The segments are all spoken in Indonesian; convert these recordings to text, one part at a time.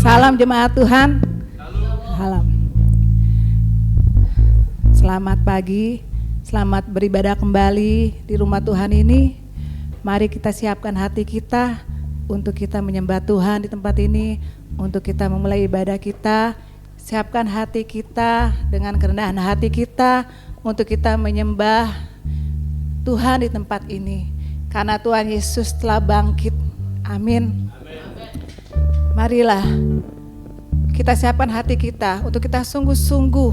Salam jemaat Tuhan. Salam. Selamat pagi, selamat beribadah kembali di rumah Tuhan ini. Mari kita siapkan hati kita untuk kita menyembah Tuhan di tempat ini, untuk kita memulai ibadah kita. Siapkan hati kita dengan kerendahan hati kita untuk kita menyembah Tuhan di tempat ini. Karena Tuhan Yesus telah bangkit. Amin. Marilah kita siapkan hati kita untuk kita sungguh-sungguh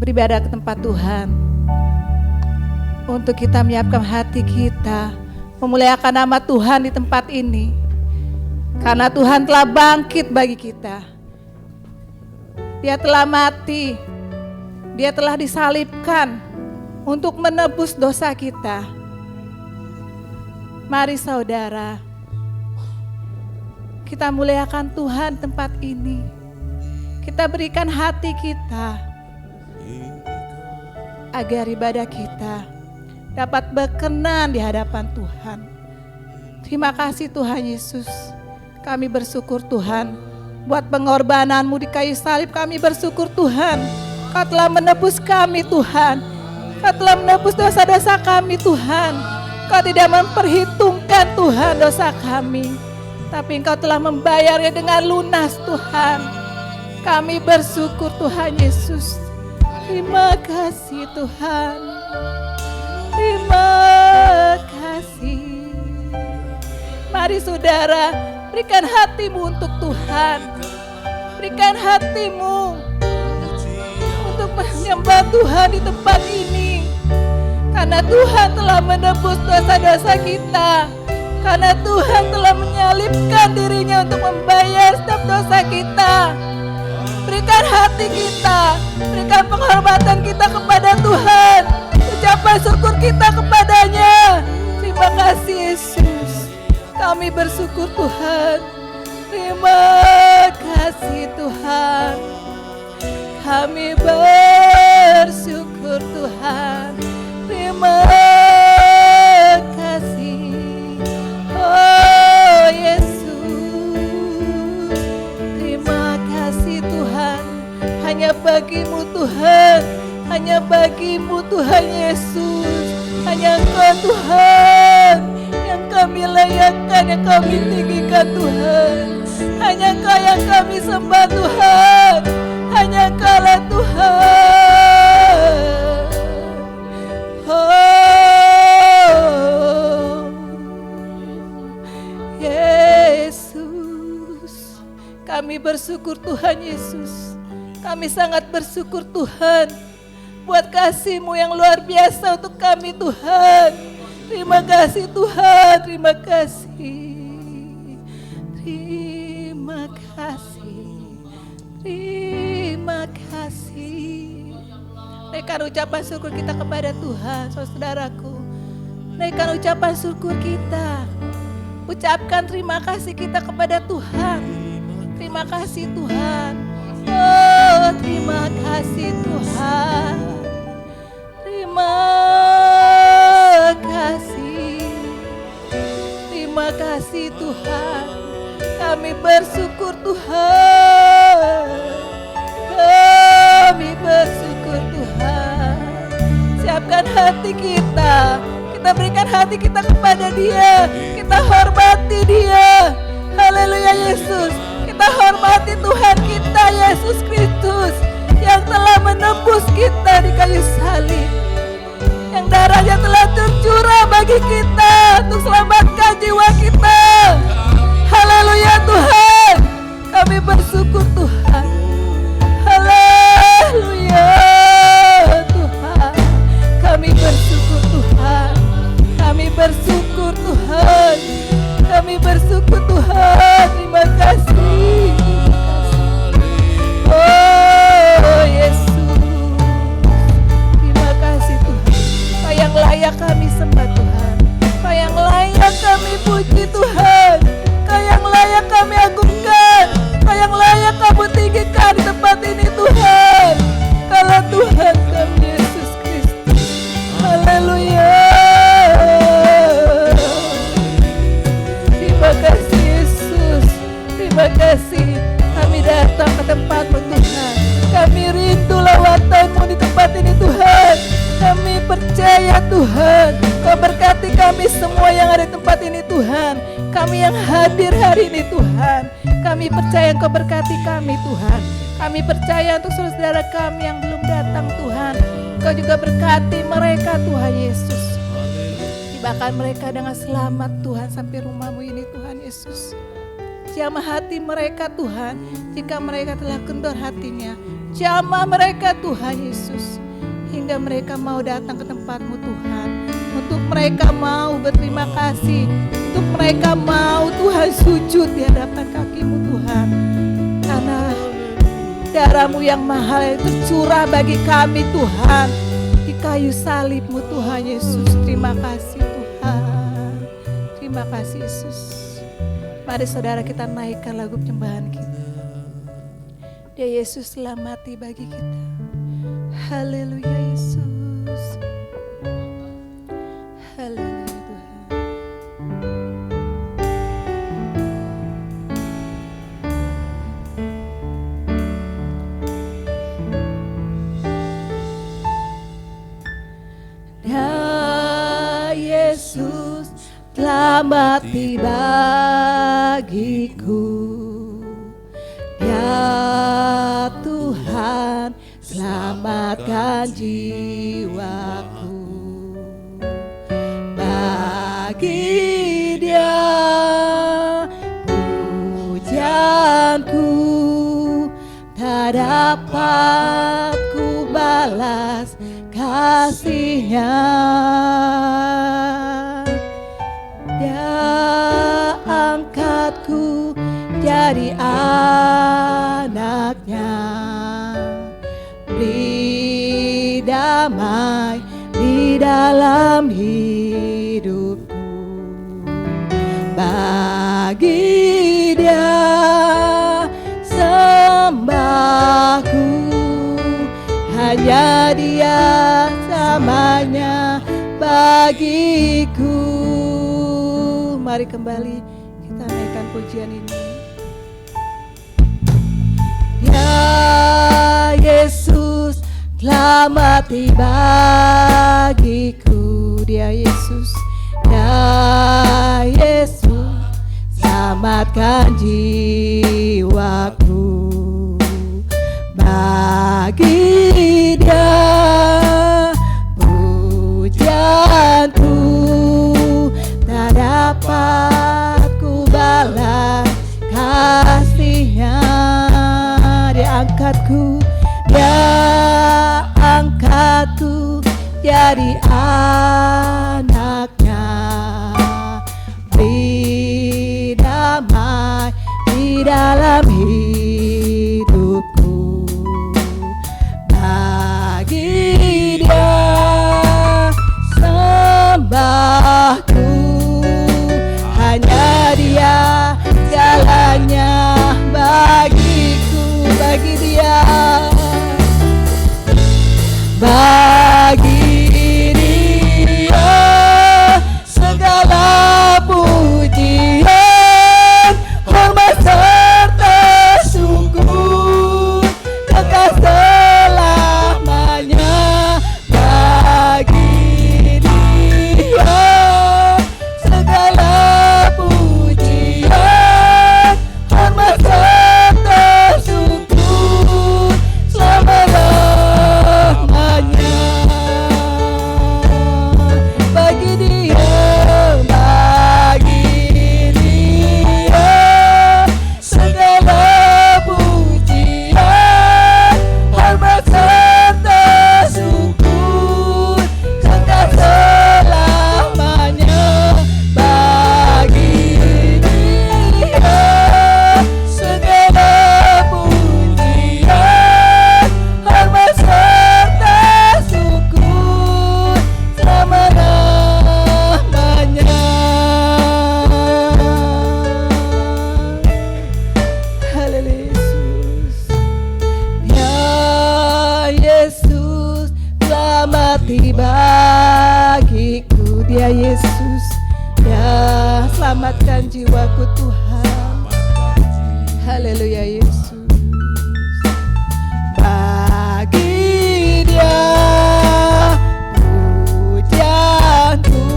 beribadah ke tempat Tuhan. Untuk kita menyiapkan hati kita memuliakan nama Tuhan di tempat ini. Karena Tuhan telah bangkit bagi kita. Dia telah mati. Dia telah disalibkan untuk menebus dosa kita. Mari saudara, kita muliakan Tuhan tempat ini. Kita berikan hati kita agar ibadah kita dapat berkenan di hadapan Tuhan. Terima kasih Tuhan Yesus. Kami bersyukur Tuhan buat pengorbananmu di kayu salib. Kami bersyukur Tuhan, Kau telah menebus kami Tuhan. Kau telah menebus dosa-dosa kami Tuhan. Kau tidak memperhitungkan Tuhan dosa kami, tapi Engkau telah membayarnya dengan lunas Tuhan. Kami bersyukur Tuhan Yesus. Terima kasih Tuhan. Terima kasih. Mari saudara, berikan hatimu untuk Tuhan. Berikan hatimu untuk menyembah Tuhan di tempat ini. Karena Tuhan telah menebus dosa-dosa kita. Karena Tuhan telah menyalibkan dirinya untuk membayar setiap dosa kita. Berikan hati kita, berikan penghormatan kita kepada Tuhan. Ucapan syukur kita kepadanya. Terima kasih Yesus. Kami bersyukur Tuhan. Terima kasih Tuhan. Kami bersyukur Tuhan. Terima kasih. Oh Yesus, terima kasih Tuhan. Hanya bagimu Tuhan, hanya bagimu Tuhan Yesus. Hanya Engkau Tuhan yang kami layakkan, yang kami tinggikan Tuhan. Hanya Engkau yang kami sembah Tuhan. Hanya Engkau lah Tuhan. Oh Yesus, kami bersyukur Tuhan Yesus. Kami sangat bersyukur Tuhan buat kasih-Mu yang luar biasa untuk kami Tuhan. Terima kasih Tuhan, terima kasih. Terima kasih. Terima kasih. Naikkan ucapan syukur kita kepada Tuhan, saudaraku. Naikkan ucapan syukur kita. Ucapkan terima kasih kita kepada Tuhan. Terima kasih Tuhan. Oh, terima kasih Tuhan. Terima kasih. Terima kasih Tuhan. Kami bersyukur Tuhan. Kami bersyukur Tuhan. Siapkan hati kita. Kita berikan hati kita kepada Dia. Kita hormati Dia. Haleluya Yesus. Kita hormati Tuhan kita Yesus Kristus yang telah menebus kita di kayu salib. Yang darahnya telah tercurah bagi kita untuk selamatkan jiwa kita. Haleluya Tuhan. Kami bersyukur Tuhan. Haleluya Tuhan. Kami bersyukur Tuhan. Kami bersyukur Tuhan. Kami bersyukur Tuhan. Terima kasih. Oh Yesus. Terima kasih Tuhan. Kau yang layak kami sembah Tuhan. Kau yang layak kami puji Tuhan. terima kasih. Kami datang ke tempat-Mu Tuhan. Kami rindu lawatan-Mu di tempat ini Tuhan. Kami percaya Tuhan, Kau berkati kami semua yang ada di tempat ini Tuhan. Kami yang hadir hari ini Tuhan. Kami percaya Kau berkati kami Tuhan. Kami percaya untuk saudara kami yang belum datang Tuhan. Kau juga berkati mereka Tuhan Yesus. Tibakan mereka dengan selamat Tuhan sampai rumah-Mu ini Tuhan Yesus. Jamah hati mereka Tuhan, jika mereka telah kendor hatinya. Jamah mereka Tuhan Yesus, hingga mereka mau datang ke tempat-Mu Tuhan. Untuk mereka mau berterima kasih, untuk mereka mau Tuhan sujud di hadapan kaki-Mu Tuhan. Karena darah-Mu yang mahal yang tercurah bagi kami Tuhan, di kayu salib-Mu Tuhan Yesus. Terima kasih Tuhan. Terima kasih Yesus. Mari saudara kita naikkan lagu penyembahan kita. Dia Yesus telah mati bagi kita. Haleluya Yesus. Haleluya Tuhan. Dia Yesus telah mati bagiku. Ya Tuhan, selamatkan jiwaku. Bagi Dia pujianku tak dapat ku balas kasih-Nya. Dia angkatku jadi anaknya, beri damai di dalam hidupku. Bagi Dia sembahku, hanya Dia selamanya bagiku. Mari kembali kita naikkan pujian ini. Ya Yesus telah mati bagiku. Dia Yesus, ya Yesus, selamatkan jiwaku. Bagi Dia pujianku tak dapat ku balas kasih-Nya. Dia angkatku, Dia angkatku jadi anaknya, beri damai di dalam hidupku. Bagi Dia sembahku, hanya Dia jalannya bagiku. Bagi Dia, bagi Dia segala pujian, hormat serta syukur, kekal selamanya. Bagi Dia segala pujian, hormat serta syukur, selama-lamanya. Bagi Dia, bagi Dia segala pujian, hormat serta syukur, kekal selamanya. Bagi Dia segala pujian, hormat serta syukur, selama-lamanya. Haleluya Yesus. Ya Yesus telah mati bagiku. Dia Yesus, ya selamatkan jiwaku Tuhan. Haleluya Yesus. Bagi Dia pujianku,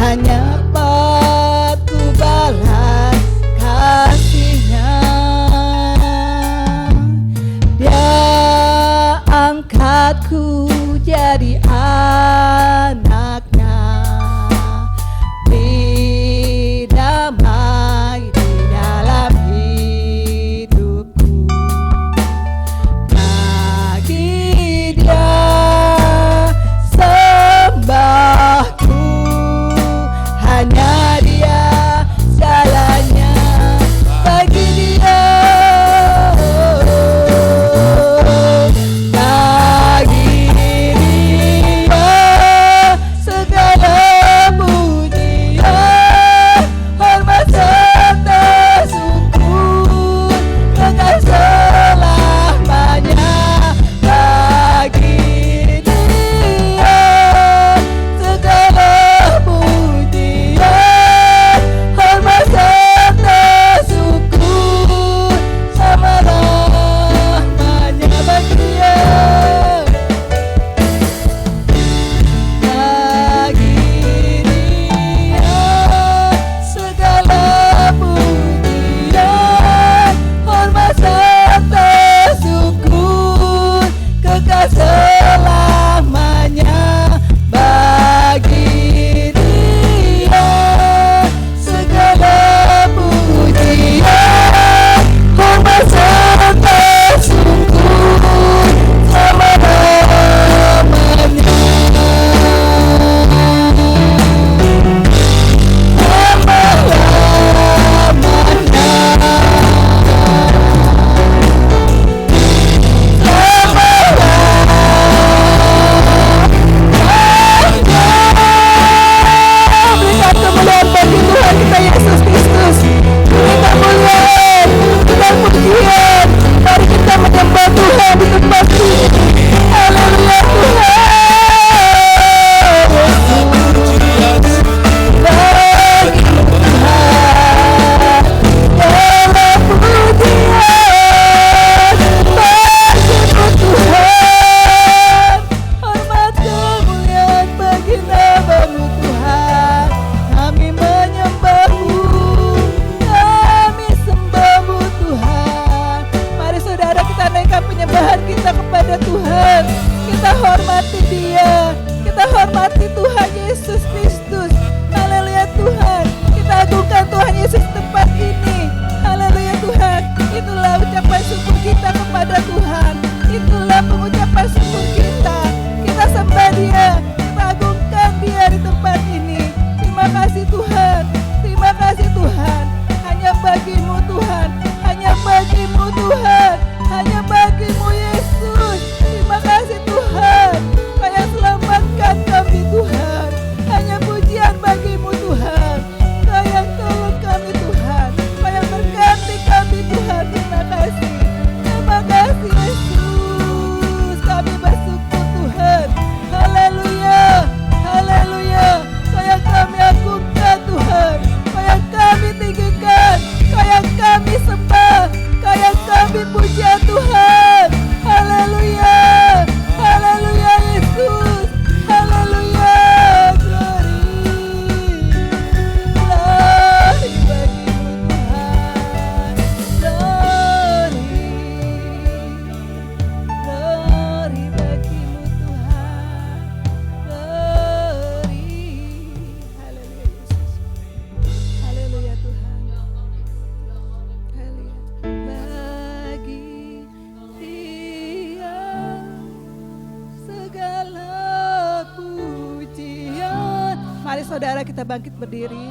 hanya patku balas kasih-Nya. Dia angkatku jadi anak-Nya, berdamai di dalam hidupku. Bagi Dia sembahku, hanya Dia jalannya. Bagi Dia, bagi Dia segala pujian, hormat serta syukur kekal selamanya. Bagi Dia segala pujian, hormat serta syukur selama-lamanya. Bagi Dia, bagi Dia segala pujian, hormat serta syukur kekal selamanya. Bagi Dia segala pujian, hormat serta syukur selama-lamanya. Berikan kemuliaan bagi Tuhan kita Yesus Kristus. Berikan kemuliaan, berikan pujian. Mari kita menyembah Tuhan di tempat ini. Haleluya Tuhan. Bagi Tuhan segala pujian, bagimu Tuhan. Hormat kemuliaan bagi nama-Mu Tuhan. Kami menyembah-Mu, kami sembah-Mu Tuhan. Mari saudara kita naikkan penyembahan kita kepada Tuhan. Kita hormati Dia, kita hormati Tuhan Yesus Kristus. Haleluya Tuhan. Kita agungkan Tuhan Yesus di tempat ini. Haleluya Tuhan. Itulah ucapan syukur kita kepada Tuhan. Itulah pengucapan syukur kita. Kita sembah Dia, kita agungkan Dia di tempat ini. Terima kasih Tuhan, terima kasih Tuhan. Hanya bagi-Mu Tuhan, hanya bagi-Mu Tuhan, hanya bagi-Mu Yesus. Terima kasih Tuhan, Kau yang selamatkan kami Tuhan. Hanya pujian bagi-Mu Tuhan, Kau yang tolong kami Tuhan, Kau yang berganti kami Tuhan. Terima kasih Yesus. Kami bersyukur Tuhan. Haleluya, haleluya. Kau yang kami agungkan Tuhan, Kau yang kami tinggikan, Kau yang kami sembah, Kau yang kami puja Tuhan. Haleluya, haleluya Yesus. Haleluya, glory bagimu Tuhan. Glory bagimu Tuhan. Glory. Haleluya Yesus. Haleluya Tuhan. Haleluya. Bagi Dia segala pujian. Mari saudara kita bangkit berdiri.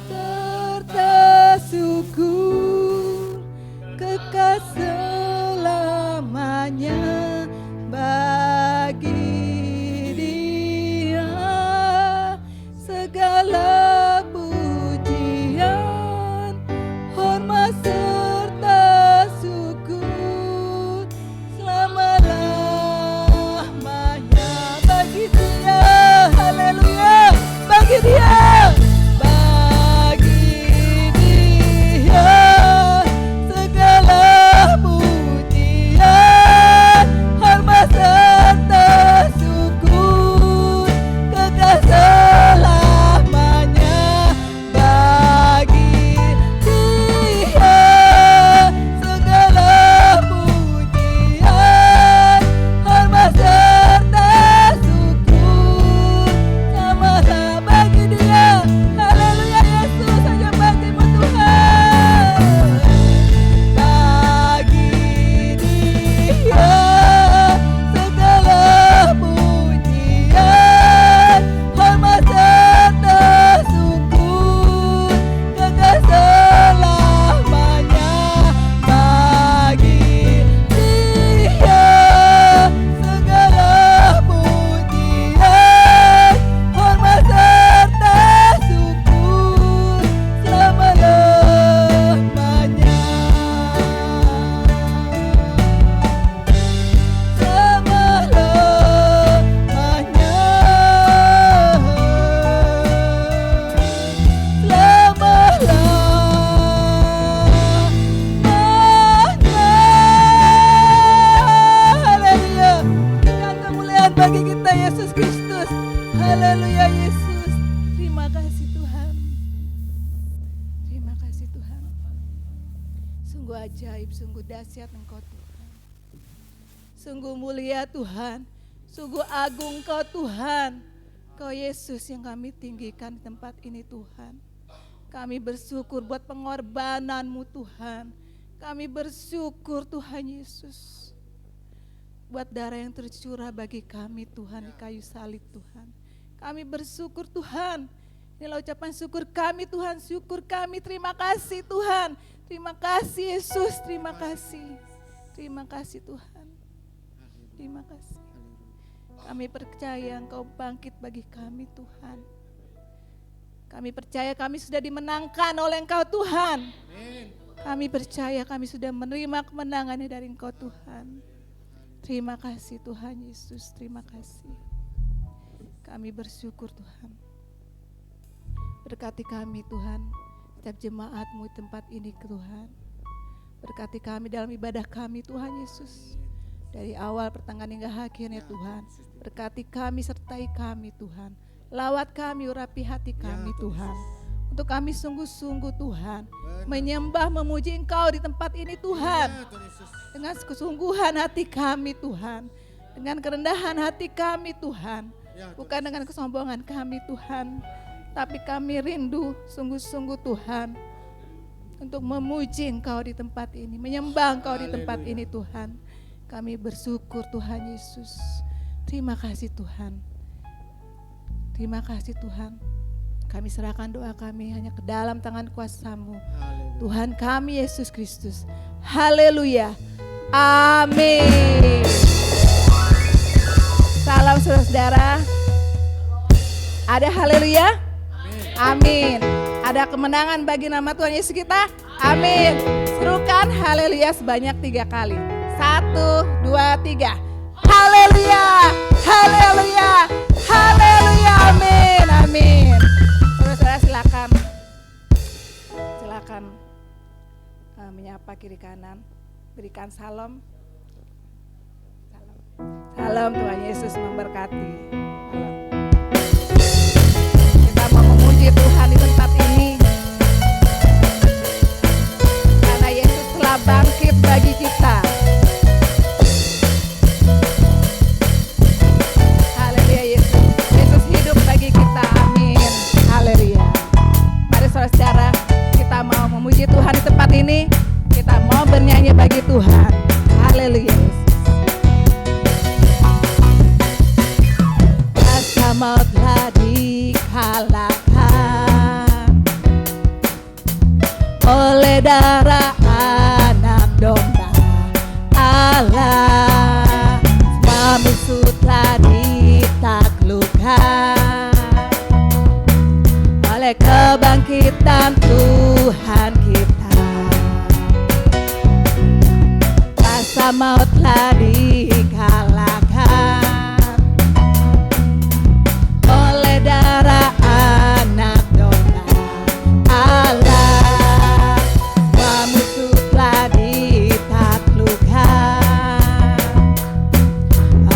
Serta syukur kekal selamanya. Bagi Dia segala pujian, hormat serta syukur selama-lamanya. Bagi Dia, haleluya. Bagi Dia, bagi Dia Sungguh ajaib, sungguh dahsyat Engkau Tuhan. Sungguh mulia Tuhan, sungguh agung Engkau Tuhan. Kau Yesus yang kami tinggikan di tempat ini Tuhan. Kami bersyukur buat pengorbanan-Mu Tuhan. Kami bersyukur Tuhan Yesus buat darah yang tercurah bagi kami Tuhan di kayu salib Tuhan. Kami bersyukur Tuhan. Inilah ucapan syukur kami Tuhan, syukur kami, terima kasih Tuhan. Terima kasih Yesus, terima kasih. Terima kasih Tuhan. Terima kasih. Kami percaya Engkau bangkit bagi kami Tuhan. Kami percaya kami sudah dimenangkan oleh Engkau Tuhan. Kami percaya kami sudah menerima kemenangannya dari Engkau Tuhan. Terima kasih Tuhan Yesus, terima kasih. Kami bersyukur Tuhan. Berkati kami Tuhan, setiap jemaat-Mu di tempat ini Tuhan. Berkati kami dalam ibadah kami Tuhan Yesus. Dari awal pertengahan hingga akhirnya Tuhan. Berkati kami, sertai kami Tuhan. Lawat kami, urapi hati kami Tuhan. Untuk kami sungguh-sungguh Tuhan menyembah, memuji Engkau di tempat ini Tuhan. Dengan kesungguhan hati kami Tuhan. Dengan kerendahan hati kami Tuhan. Bukan dengan kesombongan kami Tuhan. Tapi kami rindu sungguh-sungguh Tuhan untuk memuji Engkau di tempat ini, menyembah Engkau di tempat ini Tuhan. Kami bersyukur Tuhan Yesus. Terima kasih Tuhan. Terima kasih Tuhan. Kami serahkan doa kami hanya ke dalam tangan kuasa-Mu. Tuhan kami Yesus Kristus. Haleluya. Amin. Salam saudara-saudara. Ada haleluya? Amin. Ada kemenangan bagi nama Tuhan Yesus kita? Amin. Serukan haleluya sebanyak 3 kali. 1, 2, 3. Haleluya. Haleluya. Haleluya. Amin. Amin. Saudara-saudara silakan menyapa kiri kanan. Berikan salam. Salam Tuhan Yesus memberkati. Salam. Kita mau memuji Tuhan di tempat ini. Karena Yesus telah bangkit bagi kita. Haleluya Yesus. Yesus hidup bagi kita. Amin. Haleluya. Mari saudara-saudara, kita mau memuji Tuhan di tempat ini. Kita mau bernyanyi bagi Tuhan. Haleluya Yesus. Kuasa maut telah dikalahkan oleh darah anak domba Allah. Semua musuh telah ditaklukkan oleh kebangkitan Tuhan kita. Kuasa maut telah dikalahkan oleh darah anak domba Allah. Semua musuh telah ditaklukkan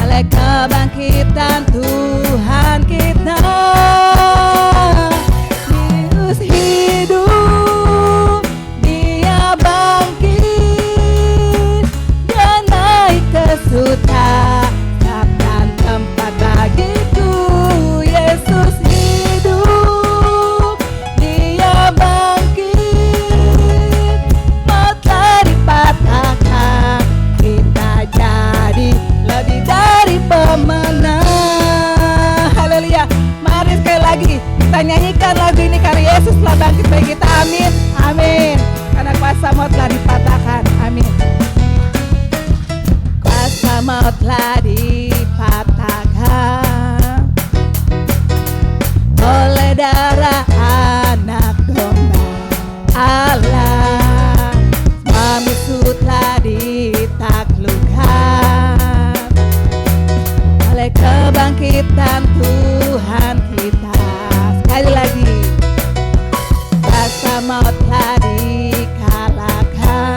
oleh kebangkitan Tuhan kita. Yesus hidup, Dia bangkit, Dia naik ke surga, siapkan tempat bagiku. Yesus hidup, Dia bangkit, maut telah dipatahkan, kita jadi lebih dari pemenang. Haleluya. Mari sekali lagi kita nyanyikan lagu ini karena Yesus telah bangkit bagi kita. Amin. Amin. Karena kuasa maut telah dipatahkan. Amin. Kuasa maut telah dipatahkan oleh darah anak domba Allah. Semua musuh telah ditaklukkan oleh kebangkitan Tuhan kita. Sekali lagi, kuasa maut telah dikalahkan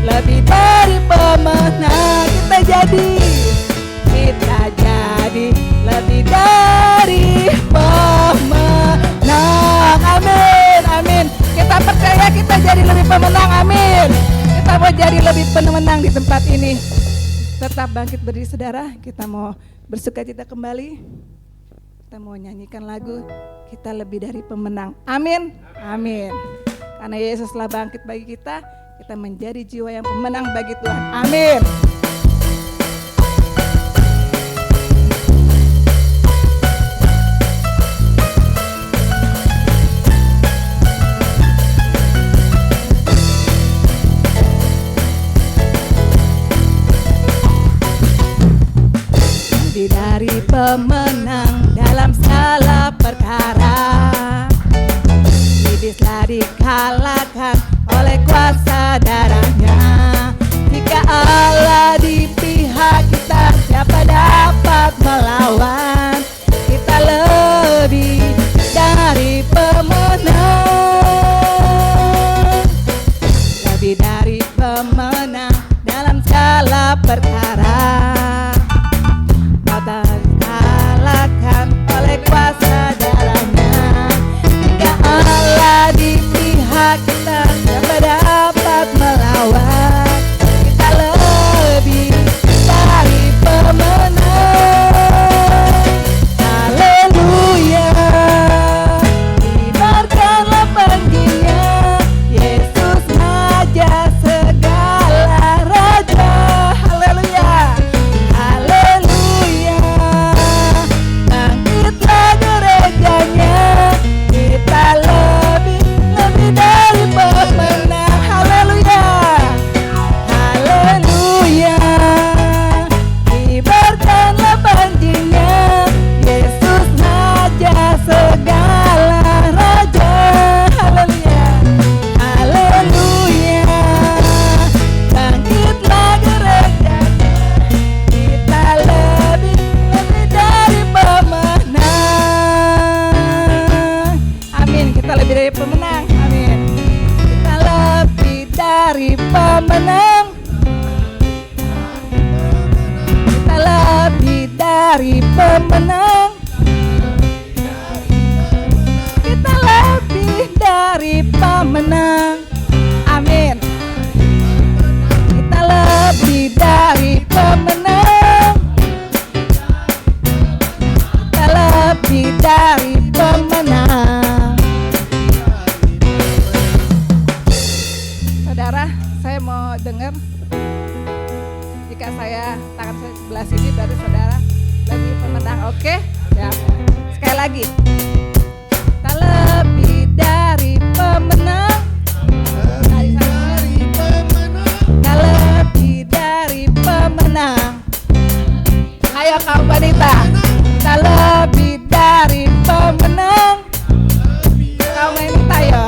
lebih dari pemenang. Kita jadi lebih dari pemenang. Amin, amin. Kita percaya kita jadi lebih pemenang. Amin. Kita mau jadi lebih pemenang di tempat ini. Tetap bangkit berdiri saudara. Kita mau bersukacita kembali. Kita mau nyanyikan lagu Kita Lebih Dari Pemenang. Amin, amin. Karena Yesus telah bangkit bagi kita, kita menjadi jiwa yang pemenang bagi Tuhan. Amin. Lebih dari pemenang dalam segala perkara, iblislah dikalahkan oleh kuasa darahnya. Jika Allah di pihak kita, siapa dapat melawan? Kita lebih dari pemenang, lebih dari pemenang dalam segala perkara. Kalahkan oleh kuasa darahnya. Jika Allah di pihak kita, siapa dapat melawan? Kita lebih dari pemenang. Haleluya. Kibarkanlah panggilnya, Yesus Raja segala raja. Haleluya. Kita lebih dari pemenang. Haleluya, haleluya. Kibarkanlah panggilnya, Yesus Raja segala raja. Haleluya, haleluya. Bangkitlah gerejanya, kita lebih dari pemenang. Kita lebih dari pemenang. Amin. Kita lebih dari pemenang. Kita lebih dari pemenang. Kita lebih dari pemenang. Amin. Kita lebih dari pemenang. Kita lebih dari pemenang. Saudara, saya mau dengar. Jika tangan saya sebelah sini, berarti saudara lebih pemenang. Oke? Ya. Sekali lagi. Kita lebih dari pemenang. Kita lebih dari pemenang. Ayo kaum wanita. Kita lebih dari pemenang. Kaum wanita, ayo.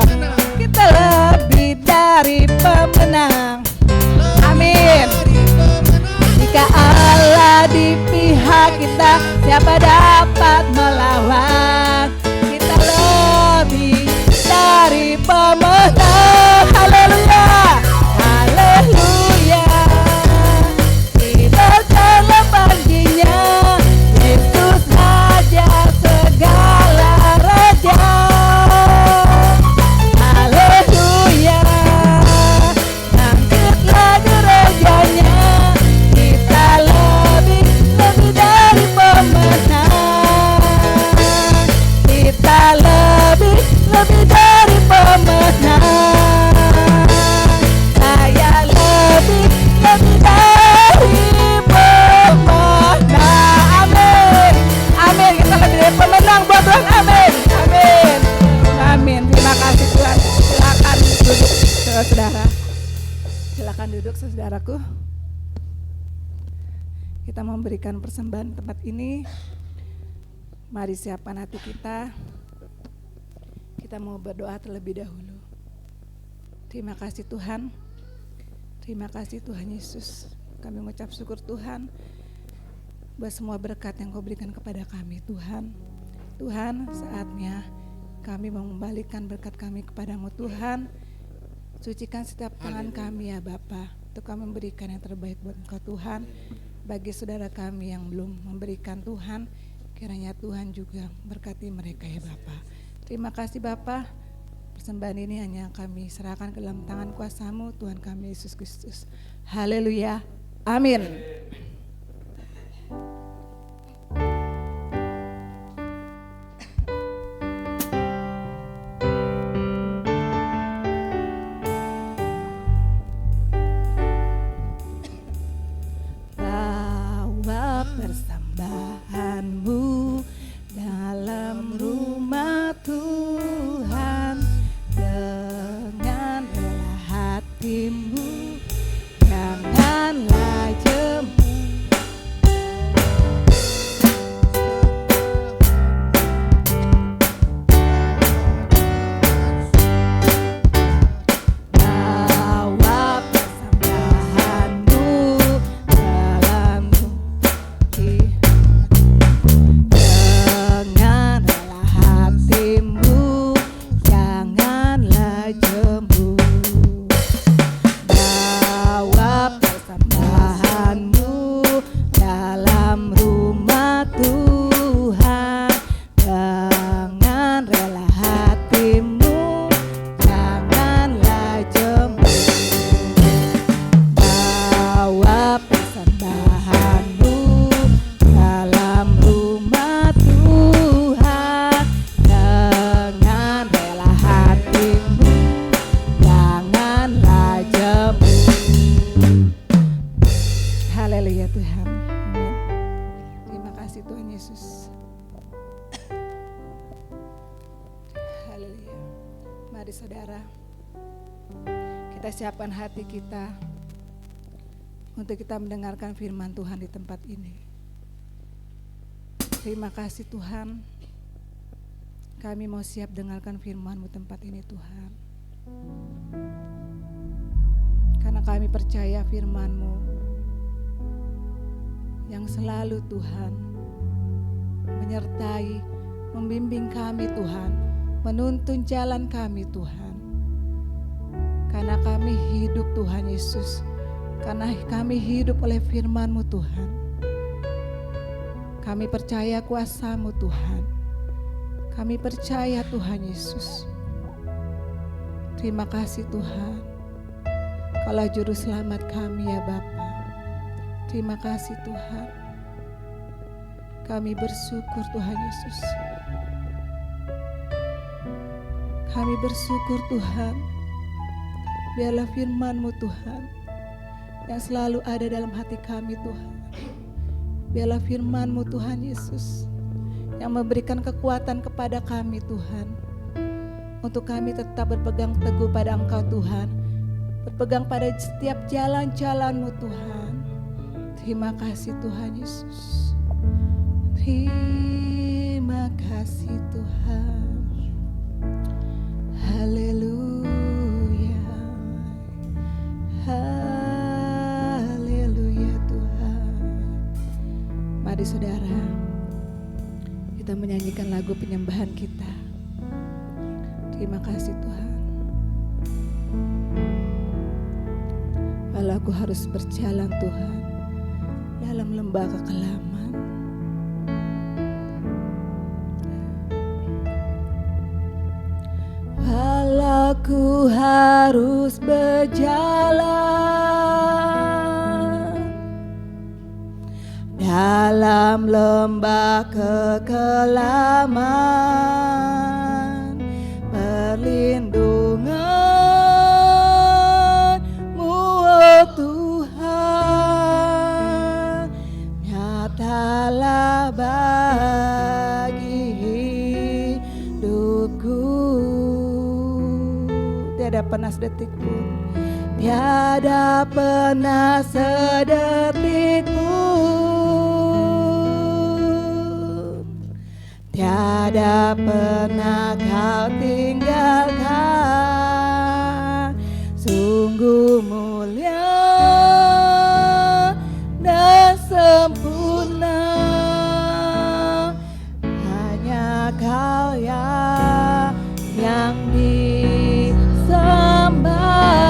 Kita lebih dari pemenang. Amin. Jika Allah di pihak kita, siapa dapat melawan? Kita lebih dari pemenang. Haleluya, haleluya. Kibarkanlah panggilnya, Yesus Raja segala raja. Haleluya. Bangkitlah gerejanya, kita lebih dari pemenang. Kita lebih dari pemenang. Saya lebih dari pemenang. Amin, amin. Kita lebih dari pemenang buat Tuhan. Amin, amin, amin. Terima kasih Tuhan. Silakan duduk saudara. Silakan duduk saudaraku. Kita memberikan persembahan tempat ini. Mari siapkan hati kita. Kita mau berdoa terlebih dahulu. Terima kasih Tuhan. Terima kasih Tuhan Yesus. Kami mengucap syukur Tuhan buat semua berkat yang Kau berikan kepada kami Tuhan. Tuhan, saatnya kami mengembalikan berkat kami kepadamu Tuhan. Sucikan setiap tangan kami ya Bapa, untuk kami memberikan yang terbaik buat Engkau Tuhan. Bagi saudara kami yang belum memberikan Tuhan, kiranya Tuhan juga berkati mereka ya Bapa. Terima kasih Bapa, persembahan ini hanya kami serahkan ke dalam tangan kuasa-Mu Tuhan kami Yesus Kristus. Haleluya, amin. Persembahanmu dalam rumah Tuhan, dengan rela hatimu janganlah jemu. Bawa persembahanmu dalam dengan rela hatimu janganlah jemu. Bawa persembahanmu dalam rumah Tuhan, dengan rela hatimu janganlah jemu. Bawa persembahanmu dalam rumah Tuhan, dengan rela hatimu janganlah jemu. Haleluya Tuhan, amin. Terima kasih Tuhan Yesus. Haleluya. Mari saudara, kita siapkan hati kita untuk kita mendengarkan firman Tuhan di tempat ini. Terima kasih Tuhan, kami mau siap dengarkan firman-Mu tempat ini Tuhan. Karena kami percaya firman-Mu yang selalu Tuhan menyertai, membimbing kami Tuhan, menuntun jalan kami Tuhan. Karena kami hidup Tuhan Yesus, karena kami hidup oleh firman-Mu Tuhan. Kami percaya kuasa-Mu Tuhan. Kami percaya Tuhan Yesus. Terima kasih Tuhan, Kaulah juru selamat kami ya Bapa. Terima kasih Tuhan. Kami bersyukur Tuhan Yesus. Kami bersyukur Tuhan. Biarlah firman-Mu Tuhan yang selalu ada dalam hati kami Tuhan. Biarlah firman-Mu Tuhan Yesus yang memberikan kekuatan kepada kami Tuhan, untuk kami tetap berpegang teguh pada Engkau Tuhan, berpegang pada setiap jalan-jalan-Mu Tuhan. Terima kasih Tuhan Yesus. Terima kasih Tuhan. Haleluya. Haleluya Tuhan. Mari saudara, kita menyanyikan lagu penyembahan kita. Terima kasih Tuhan. Walau aku harus berjalan Tuhan dalam lembah kekelaman, walau aku harus berjalan dalam lembah kekelaman, perlindungan-Mu oh Tuhan nyatalah bagi hidupku. Tiada pernah sedetik pun, tiada pernah sedetik pun, tiada pernah Kau tinggalkan. Sungguh mulia dan sempurna, hanya Kau yang disembah.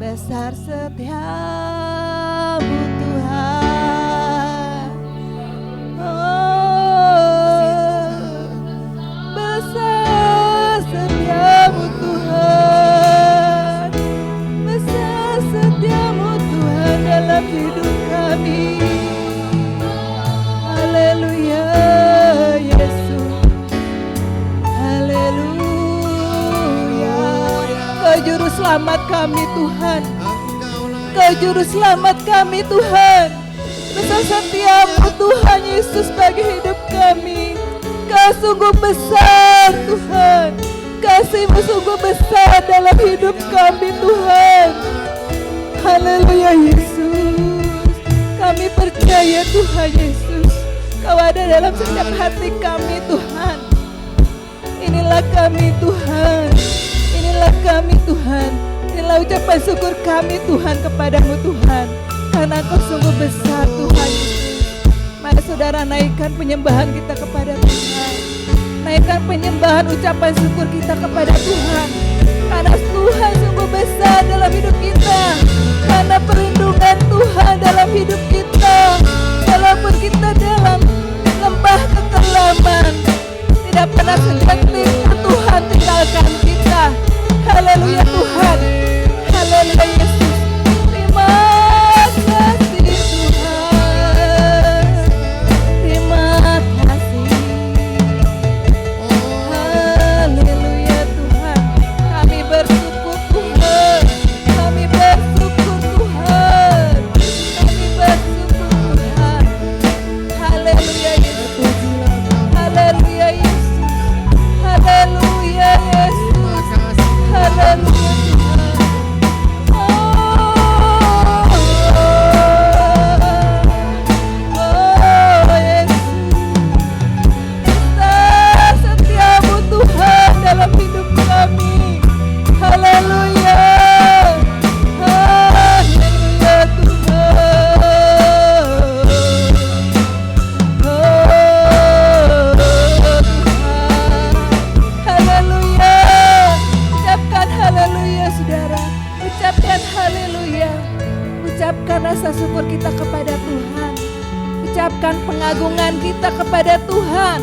besar setiamu Tuhan. Oh, besar setiamu Tuhan, besar setiamu Tuhan dalam hidup kami. Haleluya Yesus, haleluya. Kau juru selamat kami Tuhan, Kau juru selamat kami Tuhan. Besar setiamu Tuhan Yesus bagi hidup kami. Kau sungguh besar Tuhan, kasih-Mu sungguh besar dalam hidup kami Tuhan. Haleluya Yesus, kami percaya Tuhan Yesus, Kau ada dalam setiap hati kami Tuhan. Inilah kami Tuhan, inilah kami Tuhan, inilah ucapan syukur kami Tuhan kepadamu Tuhan, karena Kau sungguh besar Tuhan Yesus. Mari saudara naikkan penyembahan kita kepada Tuhan, naikkan penyembahan ucapan syukur kita kepada Tuhan, karena Tuhan sungguh besar dalam hidup kita, karena perlindungan Tuhan dalam hidup kita. Walaupun kita dalam lembah kekelaman, tidak pernah sedetik Tuhan tinggalkan kita. Haleluya Tuhan, haleluya Yesus. Terima kasih Tuhan, terima kasih. Haleluya Tuhan, kami bersyukur Tuhan, kami bersyukur Tuhan, kami bersyukur Tuhan. Haleluya Yesus, haleluya Yesus, haleluya Yesus, haleluya Tuhan. Oh Yesus, besar setiamu Tuhan dalam hidup kami. Haleluya, haleluya Tuhan. Oh Tuhan, haleluya. Ucapkan haleluya saudara, ucapkan haleluya. Ucapkan rasa syukur kita kepada Tuhan, ucapkan pengagungan kita kepada Tuhan,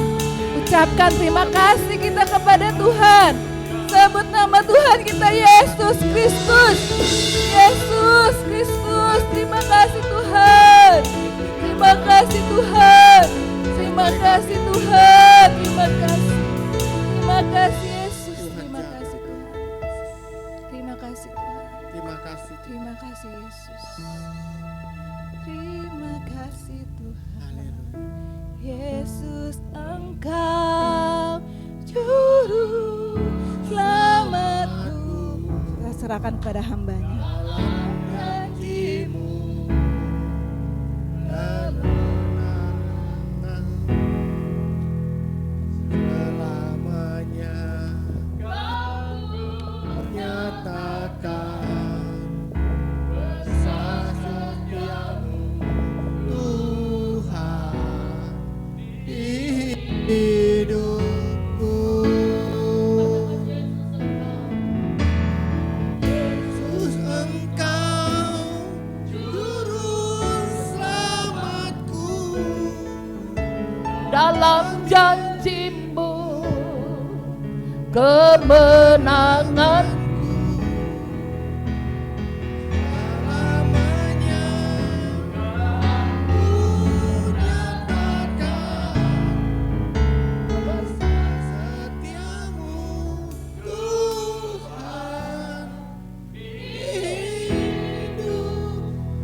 ucapkan terima kasih kita kepada Tuhan. Sebut nama Tuhan kita Yesus Kristus, Yesus Kristus. Terima kasih Tuhan, terima kasih Tuhan, terima kasih Tuhan, terima kasih, terima kasih Yesus, terima kasih Tuhan, terima kasih Tuhan, Terima kasih. terima kasih Yesus, terima kasih Tuhan. Yesus Engkau juru selamatku. Kita serahkan kepada hamba-Nya. Janjimu dan menangan selamanya menyatakan besar setiamu Tuhan di hidupku. Yesus Engkau juru selamatku. Dalam janjimu kemenangan Selamanya ku nyatakan besar setiamu Tuhan di hidupku.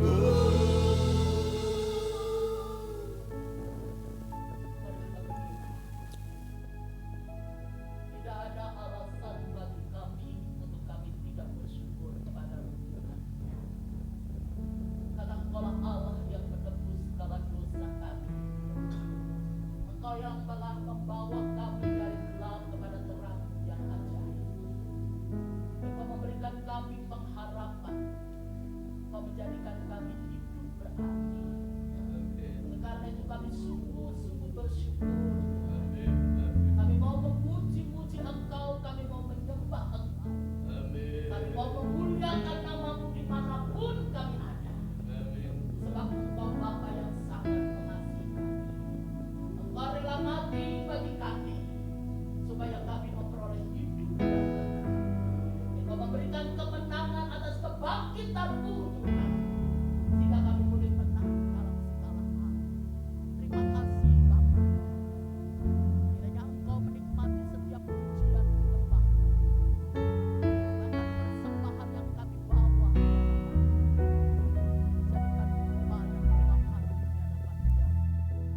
tidak ada alasan bagi kami sekitarmu Tuhan, sehingga kami boleh menang dalam segala hal. Terima kasih Bapa. Kiranya Engkau menikmati setiap pujian penyembahan, bahkan persembahan yang kami bawa di hadapan. Jadikan rumah yang dalam hati di hadapan Dia. Terima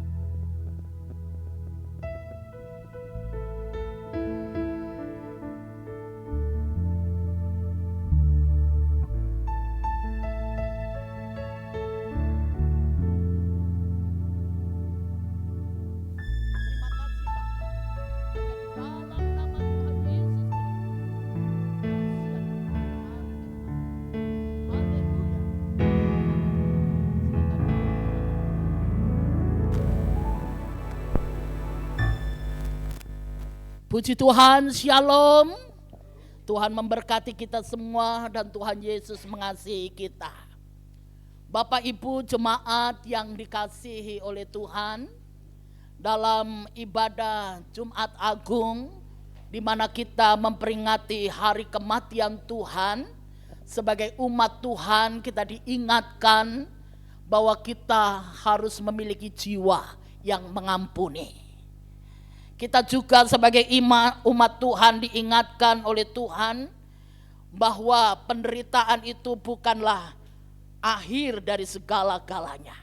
kasih Bapa. Hanya di dalam nama Tuhan Yesus Kristus. Haleluya. Puji Tuhan, shalom. Tuhan memberkati kita semua dan Tuhan Yesus mengasihi kita. Bapak Ibu jemaat yang dikasihi oleh Tuhan, dalam ibadah Jumat Agung di mana kita memperingati hari kematian Tuhan, sebagai umat Tuhan kita diingatkan bahwa kita harus memiliki jiwa yang mengampuni. Kita juga sebagai umat Tuhan diingatkan oleh Tuhan bahwa penderitaan itu bukanlah akhir dari segala-galanya.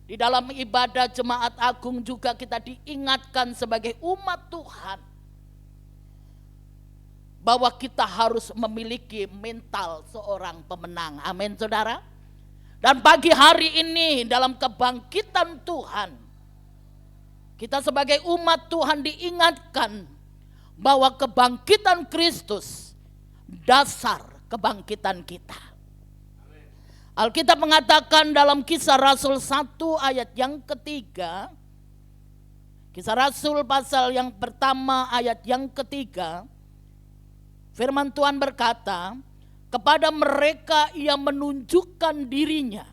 Di dalam ibadah Jemaat Agung juga kita diingatkan sebagai umat Tuhan bahwa kita harus memiliki mental seorang pemenang. Amin saudara. Dan pagi hari ini dalam kebangkitan Tuhan, kita sebagai umat Tuhan diingatkan bahwa kebangkitan Kristus dasar kebangkitan kita. Alkitab mengatakan dalam Kisah Rasul 1 ayat yang ketiga, Kisah Rasul pasal yang pertama ayat yang ketiga, firman Tuhan berkata, kepada mereka ia menunjukkan dirinya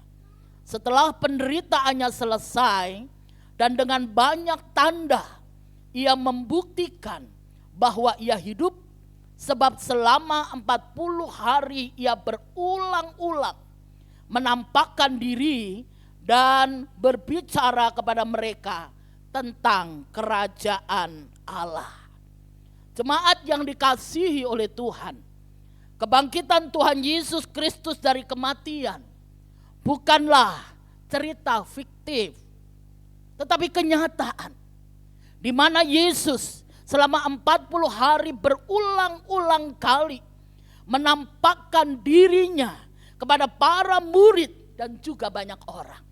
setelah penderitaannya selesai, dan dengan banyak tanda ia membuktikan bahwa ia hidup, sebab selama 40 hari ia berulang-ulang menampakkan diri dan berbicara kepada mereka tentang kerajaan Allah. Jemaat yang dikasihi oleh Tuhan, kebangkitan Tuhan Yesus Kristus dari kematian bukanlah cerita fiktif, tetapi kenyataan di mana Yesus selama 40 hari berulang-ulang kali menampakkan dirinya kepada para murid dan juga banyak orang.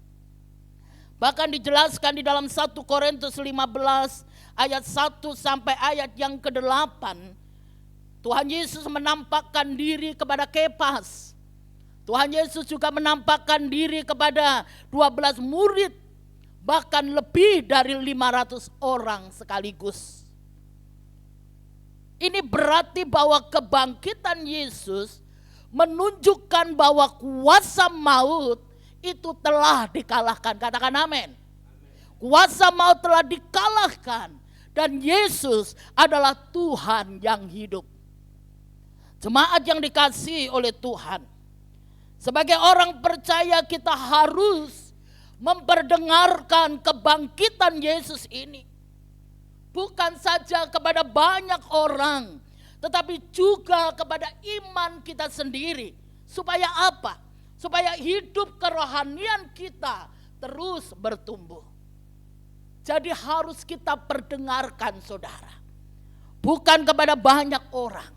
Bahkan dijelaskan di dalam 1 Korintus 15 ayat 1 sampai ayat yang ke-8, Tuhan Yesus menampakkan diri kepada Kefas. Tuhan Yesus juga menampakkan diri kepada 12 murid, bahkan lebih dari 500 orang sekaligus. Ini berarti bahwa kebangkitan Yesus menunjukkan bahwa kuasa maut itu telah dikalahkan. Katakan amin. Kuasa maut telah dikalahkan dan Yesus adalah Tuhan yang hidup. Jemaat yang dikasihi oleh Tuhan, sebagai orang percaya kita harus memperdengarkan kebangkitan Yesus ini. Bukan saja kepada banyak orang, tetapi juga kepada iman kita sendiri. Supaya apa? Supaya hidup kerohanian kita terus bertumbuh. Jadi harus kita perdengarkan saudara. Bukan kepada banyak orang,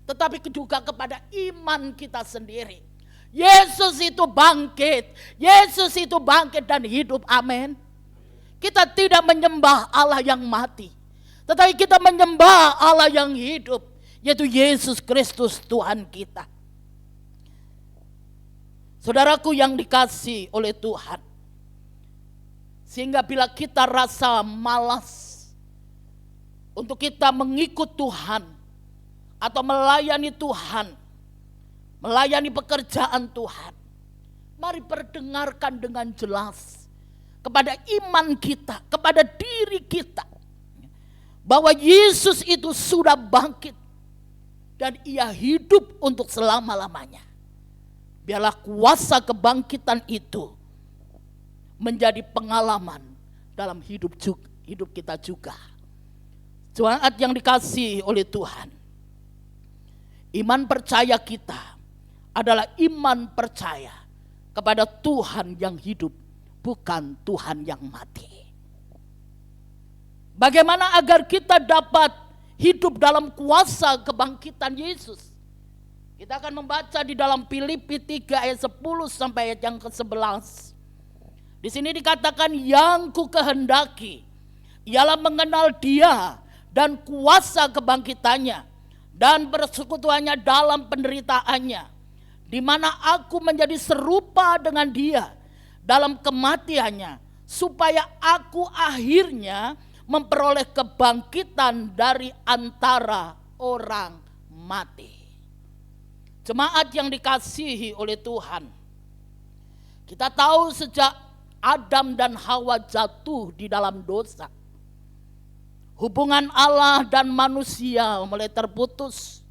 tetapi juga kepada iman kita sendiri. Yesus itu bangkit. Yesus itu bangkit dan hidup. Amin. Kita tidak menyembah Allah yang mati, tetapi kita menyembah Allah yang hidup, yaitu Yesus Kristus Tuhan kita. Saudaraku yang dikasihi oleh Tuhan, sehingga bila kita rasa malas untuk kita mengikut Tuhan atau melayani Tuhan, melayani pekerjaan Tuhan, mari perdengarkan dengan jelas kepada iman kita, kepada diri kita, bahwa Yesus itu sudah bangkit dan ia hidup untuk selama-lamanya. Biarlah kuasa kebangkitan itu menjadi pengalaman dalam hidup kita juga. Jemaat yang dikasihi oleh Tuhan, iman percaya kita adalah iman percaya kepada Tuhan yang hidup, bukan Tuhan yang mati. Bagaimana agar kita dapat hidup dalam kuasa kebangkitan Yesus? Kita akan membaca di dalam Filipi 3 ayat 10 sampai ayat yang ke-11. Di sini dikatakan, yang ku kehendaki ialah mengenal Dia dan kuasa kebangkitannya dan persekutuannya dalam penderitaannya, di mana aku menjadi serupa dengan Dia dalam kematiannya, supaya aku akhirnya memperoleh kebangkitan dari antara orang mati. Jemaat yang dikasihi oleh Tuhan, kita tahu sejak Adam dan Hawa jatuh di dalam dosa, hubungan Allah dan manusia mulai terputus.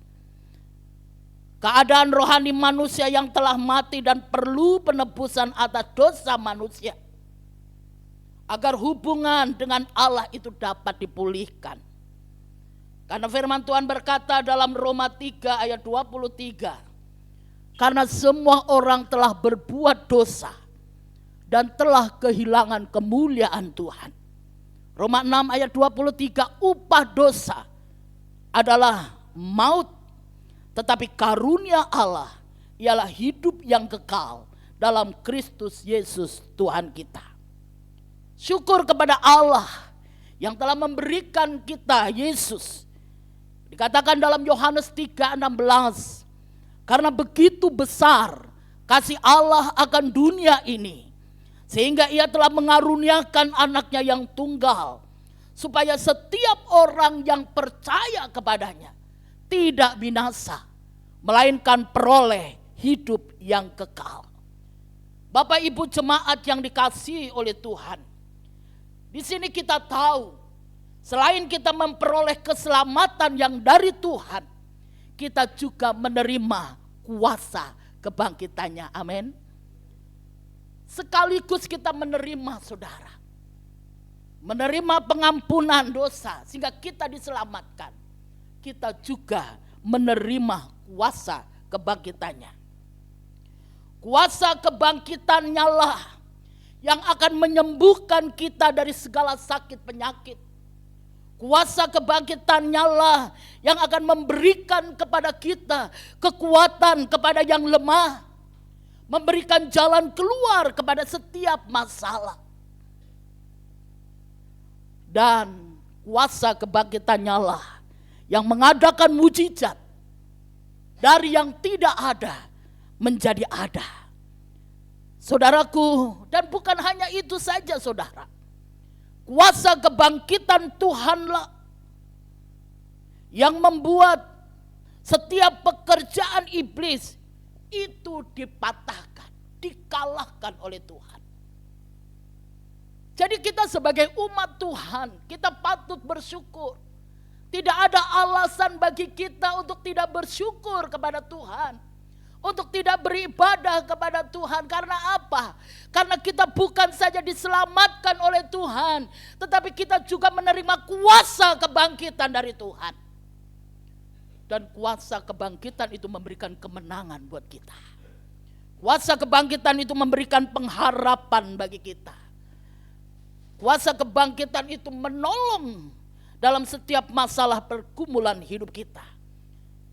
Keadaan rohani manusia yang telah mati dan perlu penebusan atas dosa manusia, agar hubungan dengan Allah itu dapat dipulihkan. Karena firman Tuhan berkata dalam Roma 3 ayat 23, karena semua orang telah berbuat dosa dan telah kehilangan kemuliaan Tuhan. Roma 6 ayat 23, upah dosa adalah maut, tetapi karunia Allah ialah hidup yang kekal dalam Kristus Yesus Tuhan kita. Syukur kepada Allah yang telah memberikan kita Yesus. Dikatakan dalam Yohanes 3:16, karena begitu besar kasih Allah akan dunia ini, sehingga Ia telah mengaruniakan anaknya yang tunggal, supaya setiap orang yang percaya kepadanya tidak binasa, melainkan peroleh hidup yang kekal. Bapak Ibu jemaat yang dikasihi oleh Tuhan, di sini kita tahu, selain kita memperoleh keselamatan yang dari Tuhan, kita juga menerima kuasa kebangkitannya. Amin. Sekaligus kita menerima, saudara, menerima pengampunan dosa sehingga kita diselamatkan. Kita juga menerima kuasa kebangkitannya. Kuasa kebangkitannya lah yang akan menyembuhkan kita dari segala sakit penyakit. Kuasa kebangkitannya lah yang akan memberikan kepada kita kekuatan kepada yang lemah, memberikan jalan keluar kepada setiap masalah. Dan kuasa kebangkitannya lah yang mengadakan mujizat dari yang tidak ada menjadi ada. Saudaraku, dan bukan hanya itu saja, saudara. Kuasa kebangkitan Tuhanlah yang membuat setiap pekerjaan iblis itu dipatahkan, dikalahkan oleh Tuhan. Jadi kita sebagai umat Tuhan, kita patut bersyukur. Tidak ada alasan bagi kita untuk tidak bersyukur kepada Tuhan, untuk tidak beribadah kepada Tuhan. Karena apa? Karena kita bukan saja diselamatkan oleh Tuhan, tetapi kita juga menerima kuasa kebangkitan dari Tuhan. Dan kuasa kebangkitan itu memberikan kemenangan buat kita. Kuasa kebangkitan itu memberikan pengharapan bagi kita. Kuasa kebangkitan itu menolong dalam setiap masalah pergumulan hidup kita,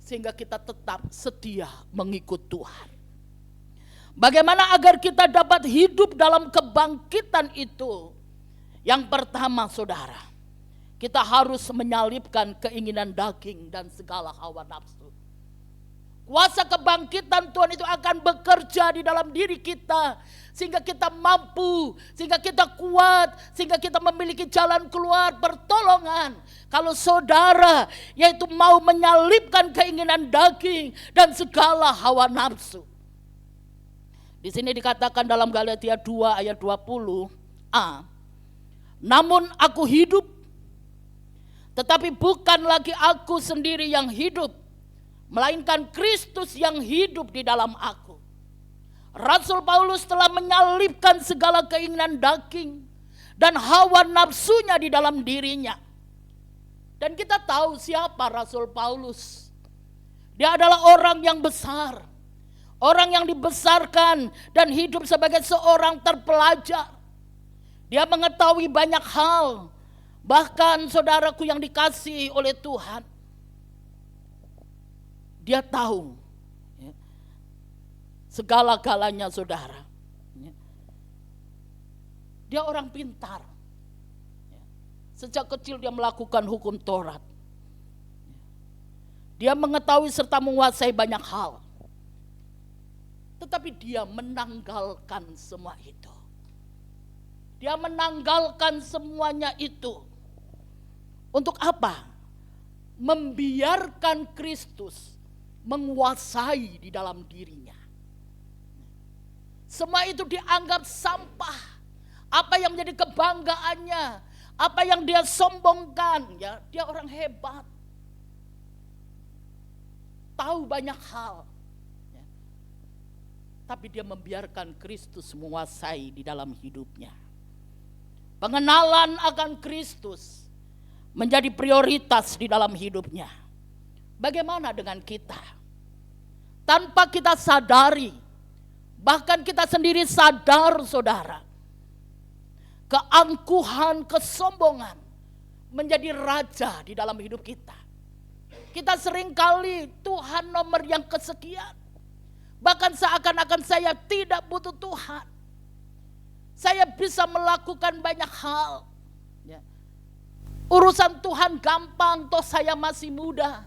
sehingga kita tetap setia mengikut Tuhan. Bagaimana agar kita dapat hidup dalam kebangkitan itu? Yang pertama, saudara, kita harus menyalipkan keinginan daging dan segala hawa nafsu. Kuasa kebangkitan Tuhan itu akan bekerja di dalam diri kita, sehingga kita mampu, sehingga kita kuat, sehingga kita memiliki jalan keluar pertolongan. Kalau saudara yaitu mau menyalipkan keinginan daging dan segala hawa nafsu. Di sini dikatakan dalam Galatia 2 ayat 20a, namun aku hidup, tetapi bukan lagi aku sendiri yang hidup, melainkan Kristus yang hidup di dalam aku. Rasul Paulus telah menyalibkan segala keinginan daging dan hawa nafsunya di dalam dirinya. Dan kita tahu siapa Rasul Paulus. Dia adalah orang yang besar, orang yang dibesarkan dan hidup sebagai seorang terpelajar. Dia mengetahui banyak hal, bahkan saudaraku yang dikasihi oleh Tuhan. Dia tahu segala-galanya, saudara. Dia orang pintar. Sejak kecil dia melakukan hukum Taurat. Dia mengetahui serta menguasai banyak hal. Tetapi dia menanggalkan semua itu. Dia menanggalkan semuanya itu. Untuk apa? Membiarkan Kristus menguasai di dalam dirinya. Semua itu dianggap sampah. Apa yang menjadi kebanggaannya, apa yang dia sombongkan, ya, dia orang hebat. Tahu banyak hal. Ya. Tapi dia membiarkan Kristus menguasai di dalam hidupnya. Pengenalan akan Kristus menjadi prioritas di dalam hidupnya. Bagaimana dengan kita? Tanpa kita sadari, bahkan kita sendiri sadar, saudara, keangkuhan, kesombongan menjadi raja di dalam hidup kita. Kita seringkali Tuhan nomor yang kesekian. Bahkan seakan-akan saya tidak butuh Tuhan. Saya bisa melakukan banyak hal. Ya. Urusan Tuhan gampang, toh saya masih muda.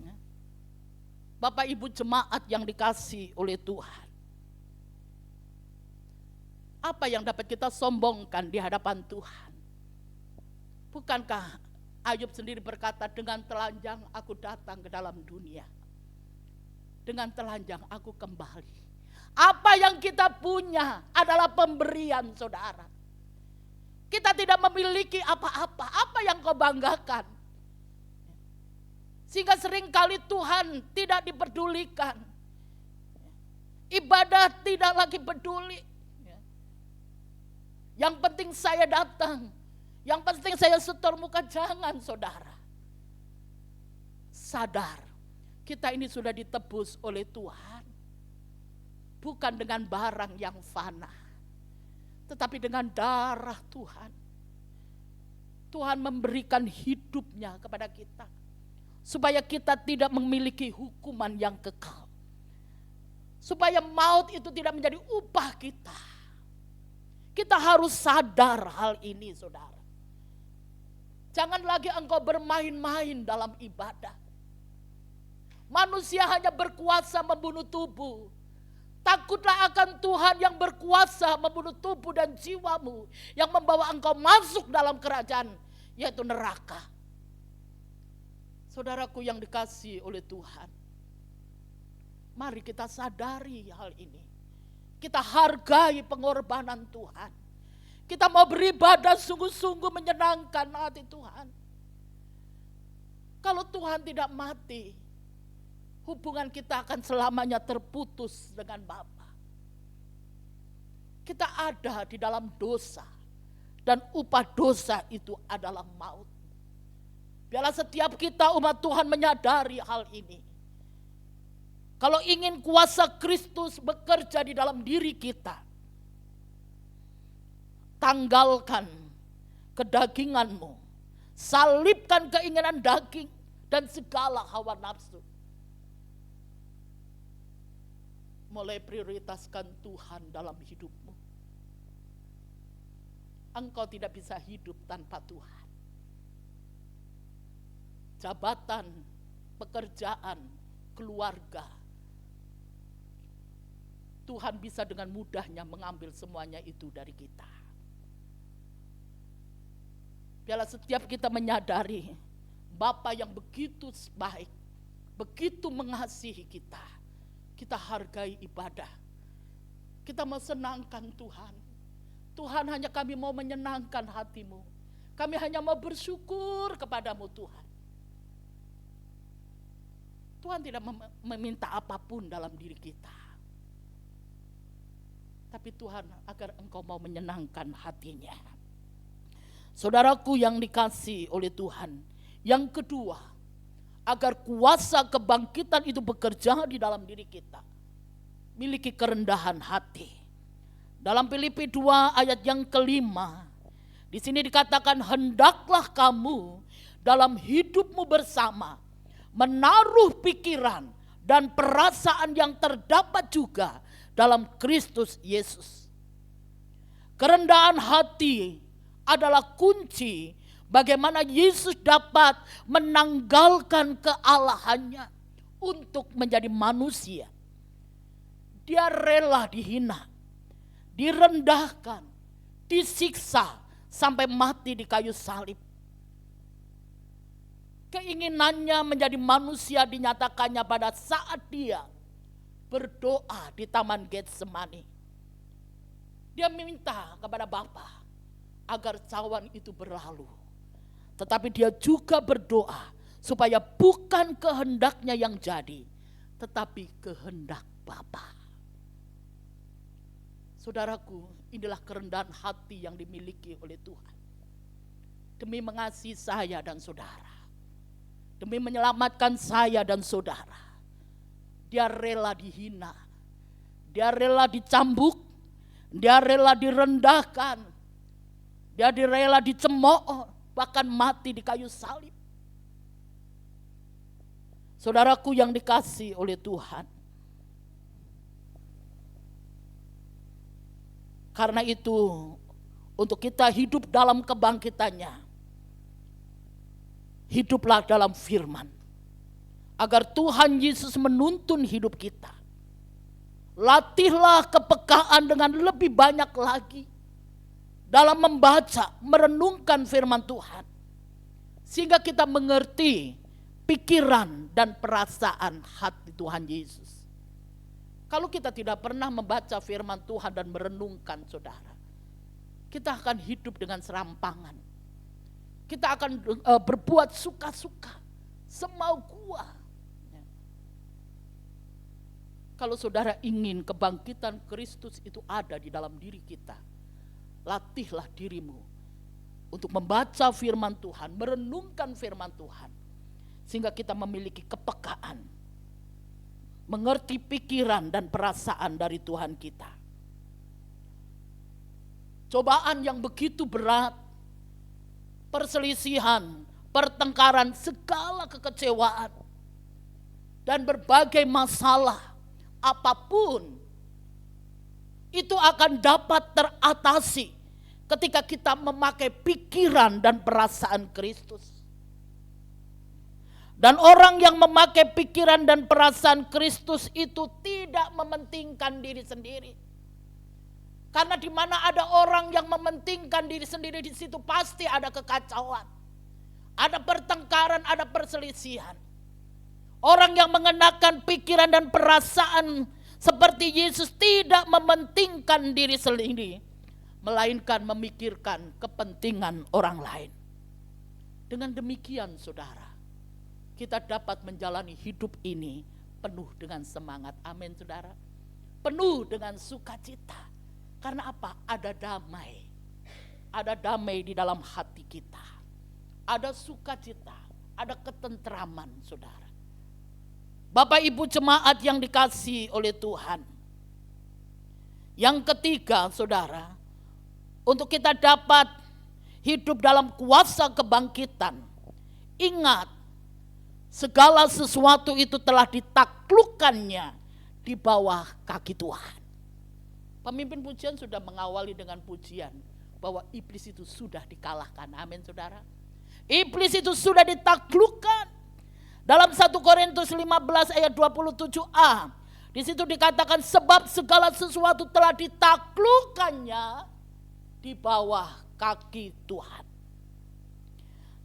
Ya. Bapak Ibu jemaat yang dikasihi oleh Tuhan. Apa yang dapat kita sombongkan di hadapan Tuhan? Bukankah Ayub sendiri berkata, dengan telanjang aku datang ke dalam dunia. Dengan telanjang aku kembali. Apa yang kita punya adalah pemberian, saudara. Kita tidak memiliki apa-apa. Apa yang kau banggakan? Sehingga seringkali Tuhan tidak diperdulikan. Ibadah tidak lagi peduli. Yang penting saya datang. Yang penting saya setor muka, jangan, saudara. Sadar, kita ini sudah ditebus oleh Tuhan. Bukan dengan barang yang fana, tetapi dengan darah Tuhan. Tuhan memberikan hidupnya kepada kita, supaya kita tidak memiliki hukuman yang kekal. Supaya maut itu tidak menjadi upah kita. Kita harus sadar hal ini, saudara. Jangan lagi engkau bermain-main dalam ibadah. Manusia hanya berkuasa membunuh tubuh. Takutlah akan Tuhan yang berkuasa membunuh tubuh dan jiwamu, yang membawa engkau masuk dalam kerajaan, yaitu neraka. Saudaraku yang dikasihi oleh Tuhan, mari kita sadari hal ini. Kita hargai pengorbanan Tuhan. Kita mau beribadah sungguh-sungguh menyenangkan hati Tuhan. Kalau Tuhan tidak mati, hubungan kita akan selamanya terputus dengan Bapa. Kita ada di dalam dosa, dan upah dosa itu adalah maut. Biarlah setiap kita umat Tuhan menyadari hal ini. Kalau ingin kuasa Kristus bekerja di dalam diri kita, tanggalkan kedaginganmu, salibkan keinginan daging dan segala hawa nafsu. Mulai prioritaskan Tuhan dalam hidupmu. Engkau tidak bisa hidup tanpa Tuhan. Jabatan, pekerjaan, keluarga, Tuhan bisa dengan mudahnya mengambil semuanya itu dari kita. Biarlah setiap kita menyadari Bapa yang begitu baik, begitu mengasihi kita. Kita hargai ibadah. Kita mau senangkan Tuhan. Tuhan, hanya kami mau menyenangkan hatimu. Kami hanya mau bersyukur kepadamu Tuhan. Tuhan tidak meminta apapun dalam diri kita. Tapi Tuhan, agar engkau mau menyenangkan hatinya. Saudaraku yang dikasihi oleh Tuhan, yang kedua, agar kuasa kebangkitan itu bekerja di dalam diri kita, miliki kerendahan hati. Dalam Filipi 2 ayat yang kelima, di sini dikatakan, hendaklah kamu dalam hidupmu bersama menaruh pikiran dan perasaan yang terdapat juga dalam Kristus Yesus. Kerendahan hati adalah kunci bagaimana Yesus dapat menanggalkan kealahannya untuk menjadi manusia. Dia rela dihina, direndahkan, disiksa sampai mati di kayu salib. Keinginannya menjadi manusia dinyatakannya pada saat dia berdoa di Taman Getsemani. Dia minta kepada Bapa agar cawan itu berlalu. Tetapi dia juga berdoa supaya bukan kehendaknya yang jadi, tetapi kehendak Bapa. Saudaraku, inilah kerendahan hati yang dimiliki oleh Tuhan. Demi mengasihi saya dan saudara, demi menyelamatkan saya dan saudara, dia rela dihina, dia rela dicambuk, dia rela direndahkan, dia rela dicemooh, bahkan mati di kayu salib. Saudaraku yang dikasihi oleh Tuhan, karena itu untuk kita hidup dalam kebangkitannya, hiduplah dalam firman, agar Tuhan Yesus menuntun hidup kita. Latihlah kepekaan dengan lebih banyak lagi dalam membaca, merenungkan firman Tuhan, sehingga kita mengerti pikiran dan perasaan hati Tuhan Yesus. Kalau kita tidak pernah membaca firman Tuhan dan merenungkan, saudara, kita akan hidup dengan serampangan. Kita akan berbuat suka-suka, semau gua. Kalau saudara ingin kebangkitan Kristus itu ada di dalam diri kita, latihlah dirimu untuk membaca firman Tuhan, merenungkan firman Tuhan, sehingga kita memiliki kepekaan, mengerti pikiran dan perasaan dari Tuhan kita. Cobaan yang begitu berat, perselisihan, pertengkaran, segala kekecewaan, dan berbagai masalah apapun itu akan dapat teratasi ketika kita memakai pikiran dan perasaan Kristus. Dan orang yang memakai pikiran dan perasaan Kristus itu tidak mementingkan diri sendiri. Karena di mana ada orang yang mementingkan diri sendiri, di situ pasti ada kekacauan, ada pertengkaran, ada perselisihan. Orang yang mengenakan pikiran dan perasaan seperti Yesus tidak mementingkan diri sendiri, melainkan memikirkan kepentingan orang lain. Dengan demikian, saudara, kita dapat menjalani hidup ini penuh dengan semangat. Amin, saudara. Penuh dengan sukacita. Karena apa? Ada damai. Ada damai di dalam hati kita. Ada sukacita, ada ketentraman, saudara. Bapak Ibu jemaat yang dikasihi oleh Tuhan. Yang ketiga, saudara, untuk kita dapat hidup dalam kuasa kebangkitan, ingat, segala sesuatu itu telah ditaklukkannya di bawah kaki Tuhan. Pemimpin pujian sudah mengawali dengan pujian bahwa iblis itu sudah dikalahkan. Amin, saudara. Iblis itu sudah ditaklukkan. Dalam 1 Korintus 15 ayat 27a, di situ dikatakan sebab segala sesuatu telah ditaklukkannya di bawah kaki Tuhan.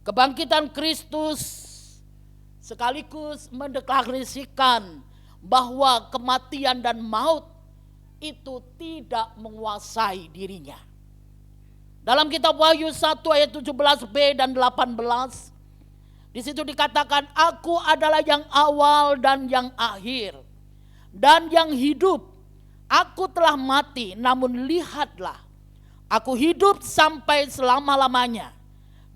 Kebangkitan Kristus sekaligus mendeklarasikan bahwa kematian dan maut itu tidak menguasai dirinya. Dalam kitab Wahyu 1 ayat 17b dan 18, di situ dikatakan, aku adalah yang awal dan yang akhir, dan yang hidup. Aku telah mati, namun lihatlah, aku hidup sampai selama-lamanya.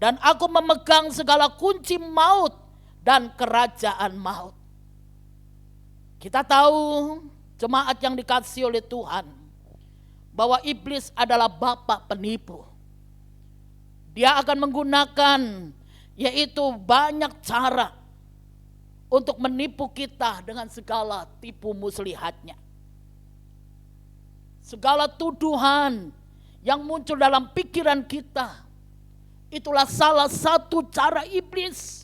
Dan aku memegang segala kunci maut dan kerajaan maut. Kita tahu, jemaat yang dikasihi oleh Tuhan, bahwa iblis adalah bapa penipu. Dia akan menggunakan yaitu banyak cara untuk menipu kita dengan segala tipu muslihatnya. Segala tuduhan yang muncul dalam pikiran kita, itulah salah satu cara iblis.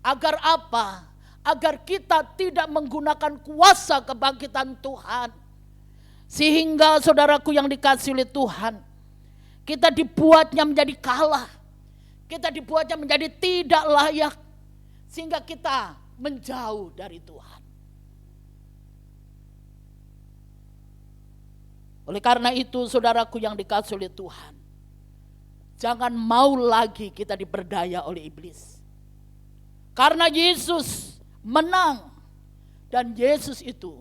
Agar apa? Agar kita tidak menggunakan kuasa kebangkitan Tuhan. Sehingga saudaraku yang dikasihi oleh Tuhan, kita dibuatnya menjadi kalah. Kita dibuatnya menjadi tidak layak. Sehingga kita menjauh dari Tuhan. Oleh karena itu saudaraku yang dikasihi oleh Tuhan, jangan mau lagi kita diperdaya oleh iblis. Karena Yesus menang dan Yesus itu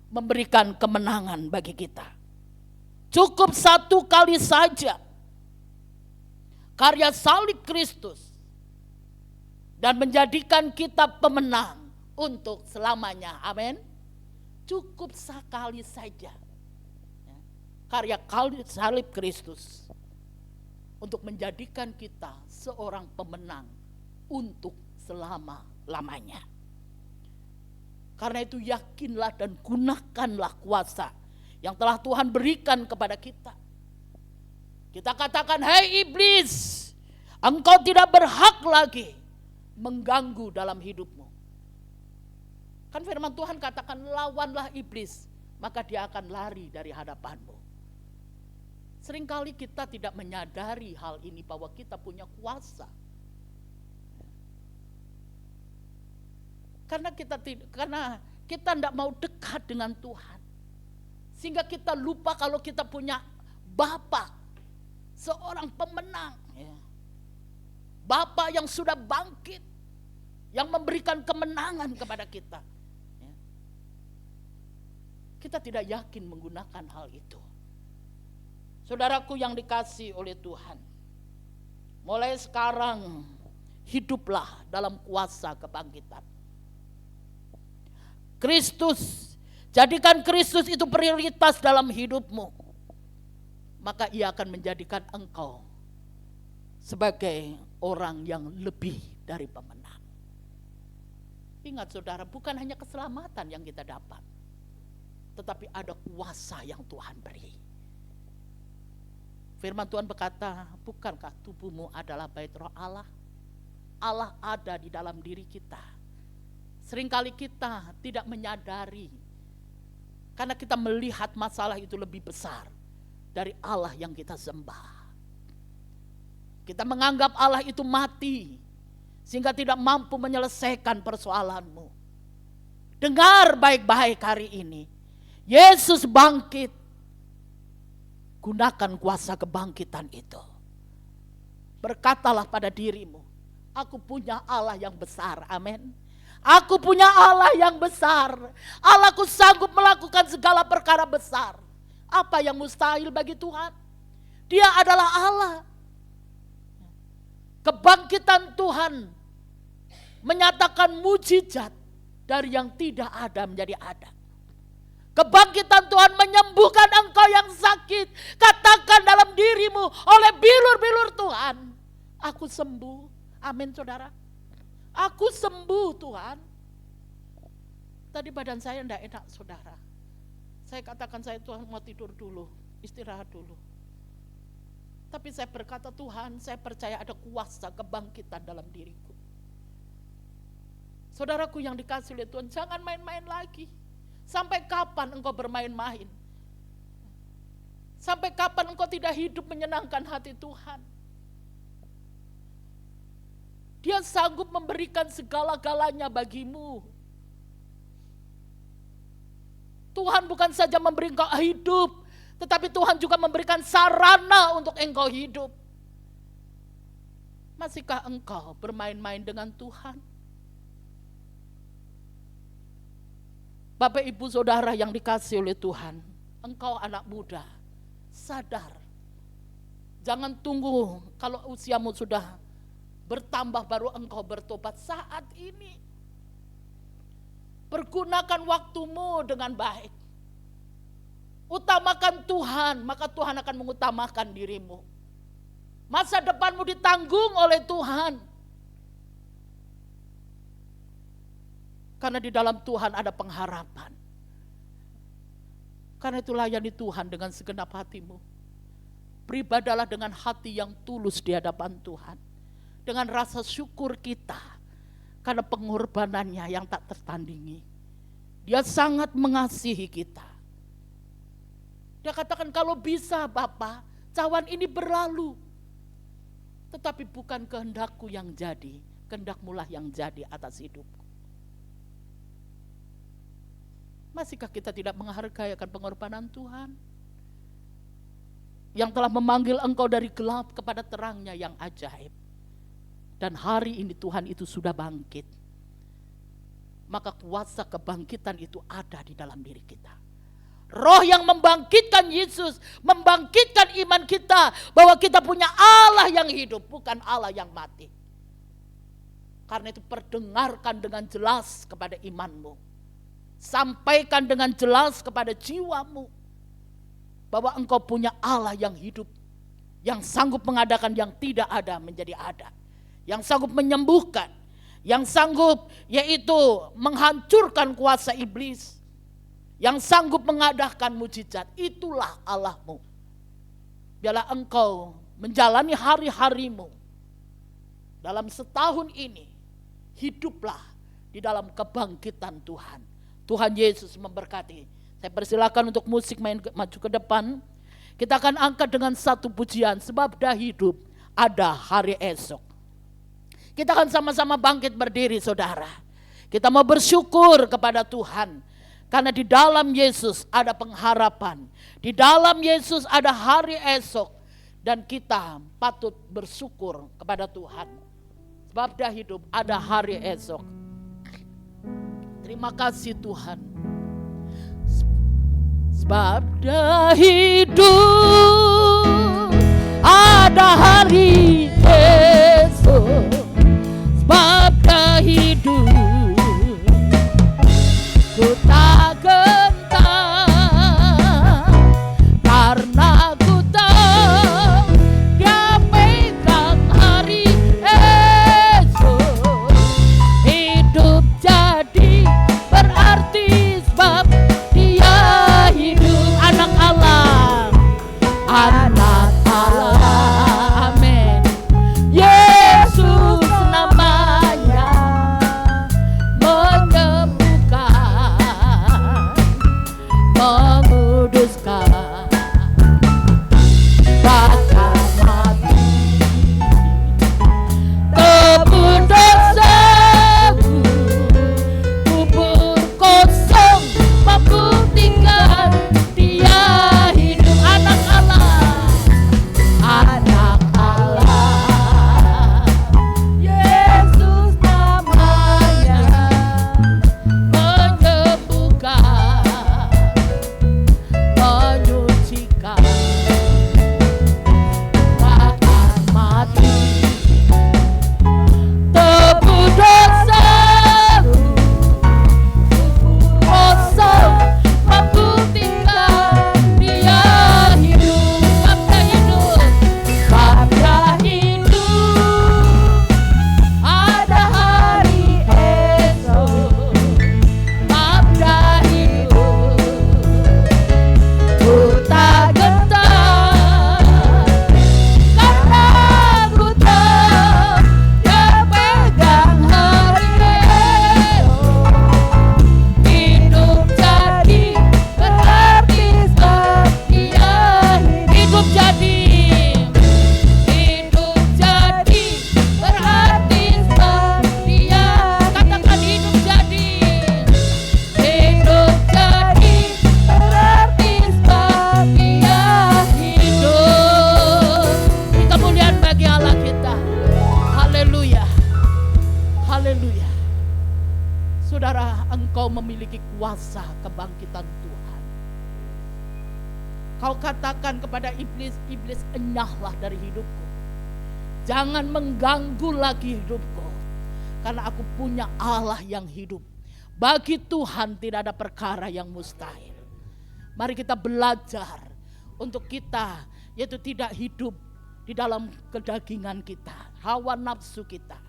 memberikan kemenangan bagi kita. Cukup satu kali saja karya salib Kristus dan menjadikan kita pemenang untuk selamanya. Amin. Cukup sekali saja karya salib Kristus untuk menjadikan kita seorang pemenang untuk selama-lamanya. Karena itu yakinlah dan gunakanlah kuasa yang telah Tuhan berikan kepada kita. Kita katakan, hei iblis, engkau tidak berhak lagi mengganggu dalam hidupmu. Kan firman Tuhan katakan, lawanlah iblis, maka dia akan lari dari hadapanmu. Seringkali kita tidak menyadari hal ini bahwa kita punya kuasa. Karena kita tidak mau dekat dengan Tuhan. Sehingga kita lupa kalau kita punya Bapa, seorang pemenang. Bapa yang sudah bangkit, yang memberikan kemenangan kepada kita. Kita tidak yakin menggunakan hal itu. Saudaraku yang dikasihi oleh Tuhan, mulai sekarang hiduplah dalam kuasa kebangkitan. Kristus, jadikan Kristus itu prioritas dalam hidupmu. Maka ia akan menjadikan engkau sebagai orang yang lebih dari pemenang. Ingat saudara, bukan hanya keselamatan yang kita dapat, tetapi ada kuasa yang Tuhan beri. Firman Tuhan berkata, bukankah tubuhmu adalah bait roh Allah? Allah ada di dalam diri kita. Seringkali kita tidak menyadari, karena kita melihat masalah itu lebih besar dari Allah yang kita sembah. Kita menganggap Allah itu mati, sehingga tidak mampu menyelesaikan persoalanmu. Dengar baik-baik hari ini, Yesus bangkit. Gunakan kuasa kebangkitan itu. Berkatalah pada dirimu, aku punya Allah yang besar, amin. Aku punya Allah yang besar. Allahku sanggup melakukan segala perkara besar. Apa yang mustahil bagi Tuhan? Dia adalah Allah. Kebangkitan Tuhan menyatakan mujizat dari yang tidak ada menjadi ada. Kebangkitan Tuhan menyembuhkan engkau yang sakit. Katakan dalam dirimu, oleh bilur-bilur Tuhan, aku sembuh. Amin saudara. Aku sembuh Tuhan. Tadi badan saya tidak enak saudara. Saya katakan saya Tuhan mau tidur dulu, istirahat dulu. Tapi saya berkata Tuhan, saya percaya ada kuasa kebangkitan dalam diriku. Saudaraku yang dikasihi oleh Tuhan, jangan main-main lagi. Sampai kapan engkau bermain-main? Sampai kapan engkau tidak hidup menyenangkan hati Tuhan? Dia sanggup memberikan segala-galanya bagimu. Tuhan bukan saja memberi engkau hidup, tetapi Tuhan juga memberikan sarana untuk engkau hidup. Masihkah engkau bermain-main dengan Tuhan? Bapak ibu saudara yang dikasihi oleh Tuhan, engkau anak muda, sadar. Jangan tunggu kalau usiamu sudah bertambah baru engkau bertobat. Saat ini pergunakan waktumu dengan baik. Utamakan Tuhan, maka Tuhan akan mengutamakan dirimu. Masa depanmu ditanggung oleh Tuhan. Karena di dalam Tuhan ada pengharapan. Karena itu layani Tuhan dengan segenap hatimu. Beribadalah dengan hati yang tulus di hadapan Tuhan. Dengan rasa syukur kita. Karena pengorbanannya yang tak tertandingi. Dia sangat mengasihi kita. Dia katakan kalau bisa Bapa, cawan ini berlalu. Tetapi bukan kehendakku yang jadi, kehendakmulah yang jadi atas hidupku. Masihkah kita tidak menghargai akan pengorbanan Tuhan? Yang telah memanggil engkau dari gelap kepada terangnya yang ajaib. Dan hari ini Tuhan itu sudah bangkit. Maka kuasa kebangkitan itu ada di dalam diri kita. Roh yang membangkitkan Yesus, membangkitkan iman kita bahwa kita punya Allah yang hidup, bukan Allah yang mati. Karena itu perdengarkan dengan jelas kepada imanmu. Sampaikan dengan jelas kepada jiwamu bahwa engkau punya Allah yang hidup, yang sanggup mengadakan yang tidak ada menjadi ada, yang sanggup menyembuhkan, yang sanggup yaitu menghancurkan kuasa iblis, yang sanggup mengadakan mujizat. Itulah Allahmu. Biarlah engkau menjalani hari-harimu dalam setahun ini, hiduplah di dalam kebangkitan Tuhan. Tuhan Yesus memberkati. Saya persilakan untuk musik maju ke depan. Kita akan angkat dengan satu pujian, sebab dah hidup ada hari esok. Kita akan sama-sama bangkit berdiri saudara. Kita mau bersyukur kepada Tuhan. Karena di dalam Yesus ada pengharapan. Di dalam Yesus ada hari esok. Dan kita patut bersyukur kepada Tuhan. Sebab dah hidup ada hari esok. Terima kasih Tuhan. Sebab dah hidup ada hari esok. Sebab dah hidup ku tak gentar, karena ku tahu Dia pegang hari esok. Hidup jadi berarti sebab Dia hidup. Anak Allah, anak Allah, amin. Yesus namanya menyembuhkan, menguduskan, bahkan mati tebus dosaku, kubur kosong membuktikan Dia hidup. Anak Allah, anak Allah, Yesus namanya menyembuhkan, menyucikan, bahkan mati tebus dosaku, kosong membuktikan Dia hidup. Sabda hidup, sabda hidup, ada hari esok. Sabda hidup, ku tak gentar, karena ku tahu Dia pegang hari esok. Hidup jadi berarti sebab Dia hidup. Jadi hidup jadi berarti sebab Dia. Katakan hidup jadi. Hidup jadi berarti sebab Dia hidup. Kemuliaan bagi Allah kita. Haleluya. Haleluya. Saudara, engkau memiliki kuasa kebangkitan Tuhan. Kau katakan kepada iblis, iblis enyahlah dari hidupku. Jangan mengganggu lagi hidupku. Karena aku punya Allah yang hidup. Bagi Tuhan tidak ada perkara yang mustahil. Mari kita belajar untuk kita, yaitu tidak hidup di dalam kedagingan kita, hawa nafsu kita.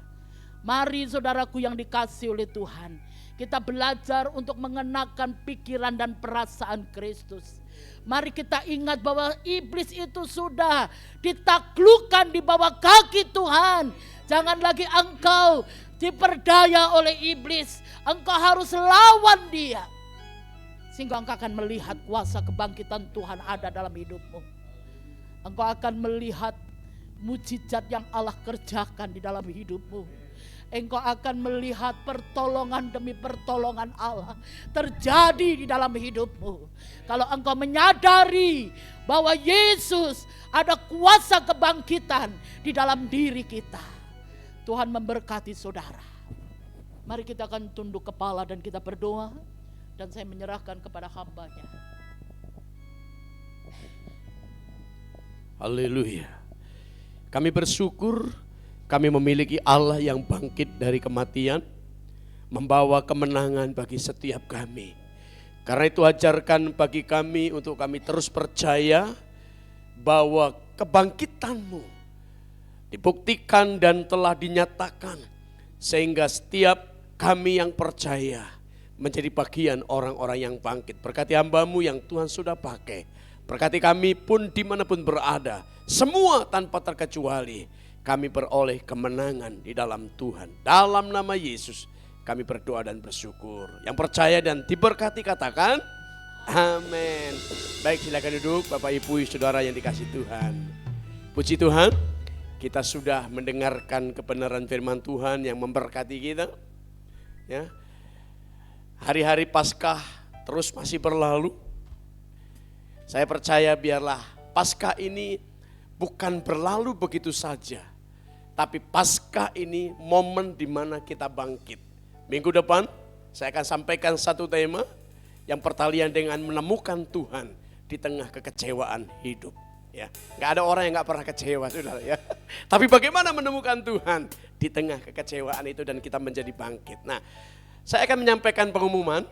Mari saudaraku yang dikasihi oleh Tuhan, kita belajar untuk mengenakan pikiran dan perasaan Kristus. Mari kita ingat bahwa iblis itu sudah ditaklukkan di bawah kaki Tuhan. Jangan lagi engkau diperdaya oleh iblis. Engkau harus lawan dia. Sehingga engkau akan melihat kuasa kebangkitan Tuhan ada dalam hidupmu. Engkau akan melihat mujizat yang Allah kerjakan di dalam hidupmu. Engkau akan melihat pertolongan demi pertolongan Allah terjadi di dalam hidupmu. Kalau engkau menyadari bahwa Yesus ada kuasa kebangkitan di dalam diri kita. Tuhan memberkati saudara. Mari kita akan tunduk kepala dan kita berdoa. Dan saya menyerahkan kepada hamba-Nya. Haleluya. Kami bersyukur kami memiliki Allah yang bangkit dari kematian, membawa kemenangan bagi setiap kami. Karena itu ajarkan bagi kami untuk kami terus percaya bahwa kebangkitan-Mu dibuktikan dan telah dinyatakan. Sehingga setiap kami yang percaya menjadi bagian orang-orang yang bangkit. Berkati hamba-Mu yang Tuhan sudah pakai. Berkati kami pun dimanapun berada. Semua tanpa terkecuali. Kami beroleh kemenangan di dalam Tuhan. Dalam nama Yesus kami berdoa dan bersyukur. Yang percaya dan diberkati katakan amin. Baik, silakan duduk Bapak Ibu Saudara yang dikasihi Tuhan. Puji Tuhan, kita sudah mendengarkan kebenaran firman Tuhan yang memberkati kita. Ya. Hari-hari Paskah terus masih berlalu. Saya percaya biarlah Paskah ini bukan berlalu begitu saja. Tapi Paskah ini momen di mana kita bangkit. Minggu depan saya akan sampaikan satu tema yang pertalian dengan menemukan Tuhan di tengah kekecewaan hidup. Ya, nggak ada orang yang nggak pernah kecewa, saudara ya. Tapi bagaimana menemukan Tuhan di tengah kekecewaan itu dan kita menjadi bangkit. Nah, saya akan menyampaikan pengumuman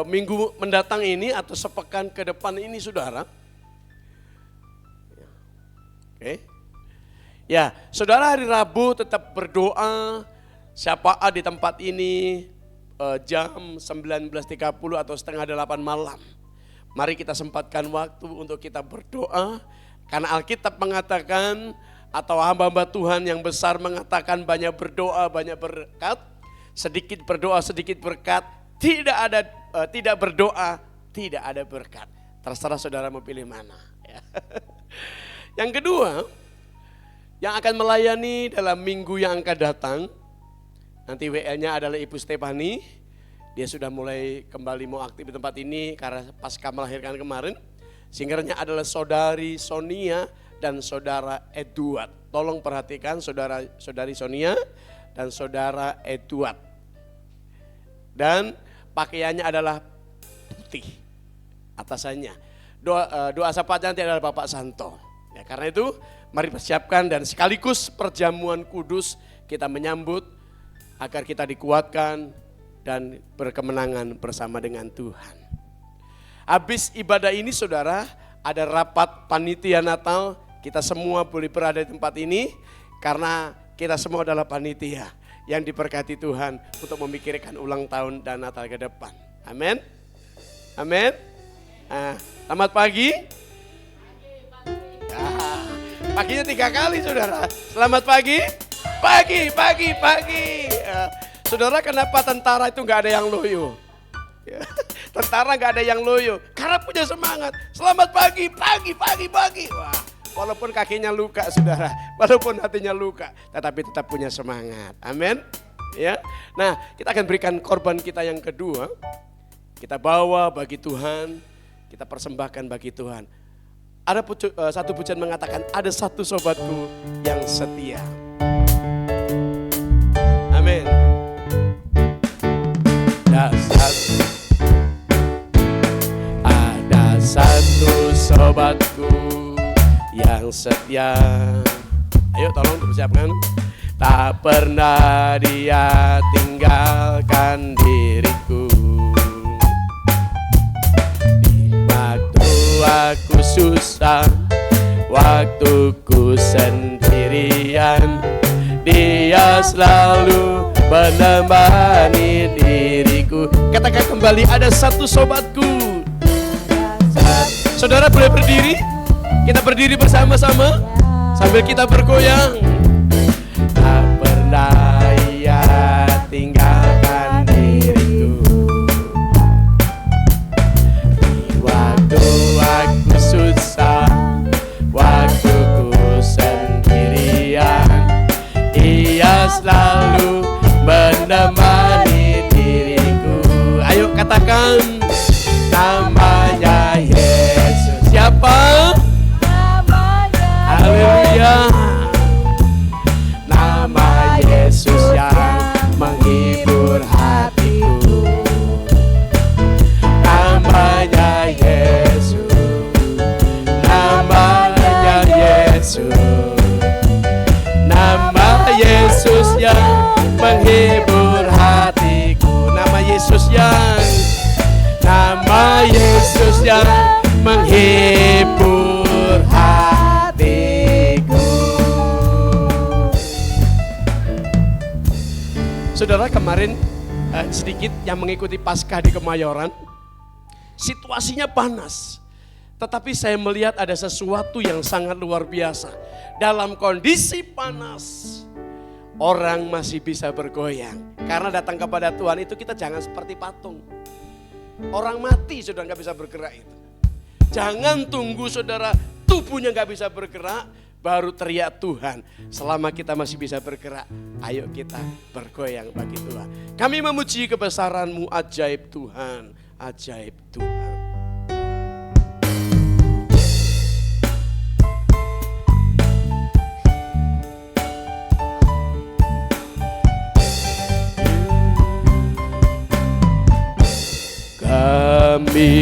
minggu mendatang ini atau sepekan ke depan ini, saudara. Oke. Ya, saudara, hari Rabu tetap berdoa syafaat di tempat ini jam 19.30 atau setengah 8 malam. Mari kita sempatkan waktu untuk kita berdoa. Karena Alkitab mengatakan atau hamba-hamba Tuhan yang besar mengatakan banyak berdoa banyak berkat. Sedikit berdoa sedikit berkat. Tidak berdoa tidak ada berkat. Terserah saudara mau pilih mana. Ya. Yang kedua, yang akan melayani dalam minggu yang akan datang, nanti WL-nya adalah Ibu Stefani. Dia sudah mulai kembali mau aktif di tempat ini karena pasca melahirkan kemarin. Singernya adalah saudari Sonia dan saudara Edward. Tolong perhatikan saudari Sonia dan saudara Edward. Dan pakaiannya adalah putih atasannya. Doa syafaat nanti adalah Bapak Santo. Ya, karena itu mari persiapkan dan sekaligus perjamuan kudus kita menyambut agar kita dikuatkan dan berkemenangan bersama dengan Tuhan. Habis ibadah ini saudara, ada rapat panitia Natal. Kita semua boleh berada di tempat ini karena kita semua adalah panitia yang diberkati Tuhan untuk memikirkan ulang tahun dan Natal ke depan. Amin. Amin. Selamat pagi. Paginya 3 kali saudara. Selamat pagi. Pagi. Saudara, kenapa tentara itu gak ada yang loyo? Tentara gak ada yang loyo karena punya semangat. Selamat pagi. Wah, walaupun kakinya luka saudara, walaupun hatinya luka, tetapi tetap punya semangat. Amin. Ya. Nah, kita akan berikan korban kita yang kedua. Kita bawa bagi Tuhan, kita persembahkan bagi Tuhan. Ada satu pujian mengatakan ada satu sobatku yang setia. Amin. sobatku yang setia. Ayo tolong dipersiapkan. Tak pernah dia tinggalkan diriku di waktu aku susah, waktu ku sendirian. Dia selalu menemani diriku. Katakan kembali, ada satu sobatku. Saudara boleh berdiri? Kita berdiri bersama-sama sambil kita bergoyang. Tak pernah ia tinggalkan diriku di waktu aku susah, waktu ku sendirian. Ia selalu menemani diriku. Ayo katakan namanya Yesus. Siapa? Haleluya. Nama Yesus yang menghibur hatiku. Namanya Yesus. Namanya Yesus. Nama Yesus yang menghibur hatiku. Nama Yesus yang menghibur hatiku. Saudara, kemarin sedikit yang mengikuti Paskah di Kemayoran, situasinya panas. Tetapi saya melihat ada sesuatu yang sangat luar biasa. Dalam kondisi panas, orang masih bisa bergoyang. Karena datang kepada Tuhan itu kita jangan seperti patung. Orang mati sudah nggak bisa bergerak itu. Jangan tunggu saudara tubuhnya nggak bisa bergerak, baru teriak Tuhan. Selama kita masih bisa bergerak, ayo kita bergoyang bagi Tuhan. Kami memuji kebesaran-Mu, ajaib Tuhan, ajaib Tuhan. Kami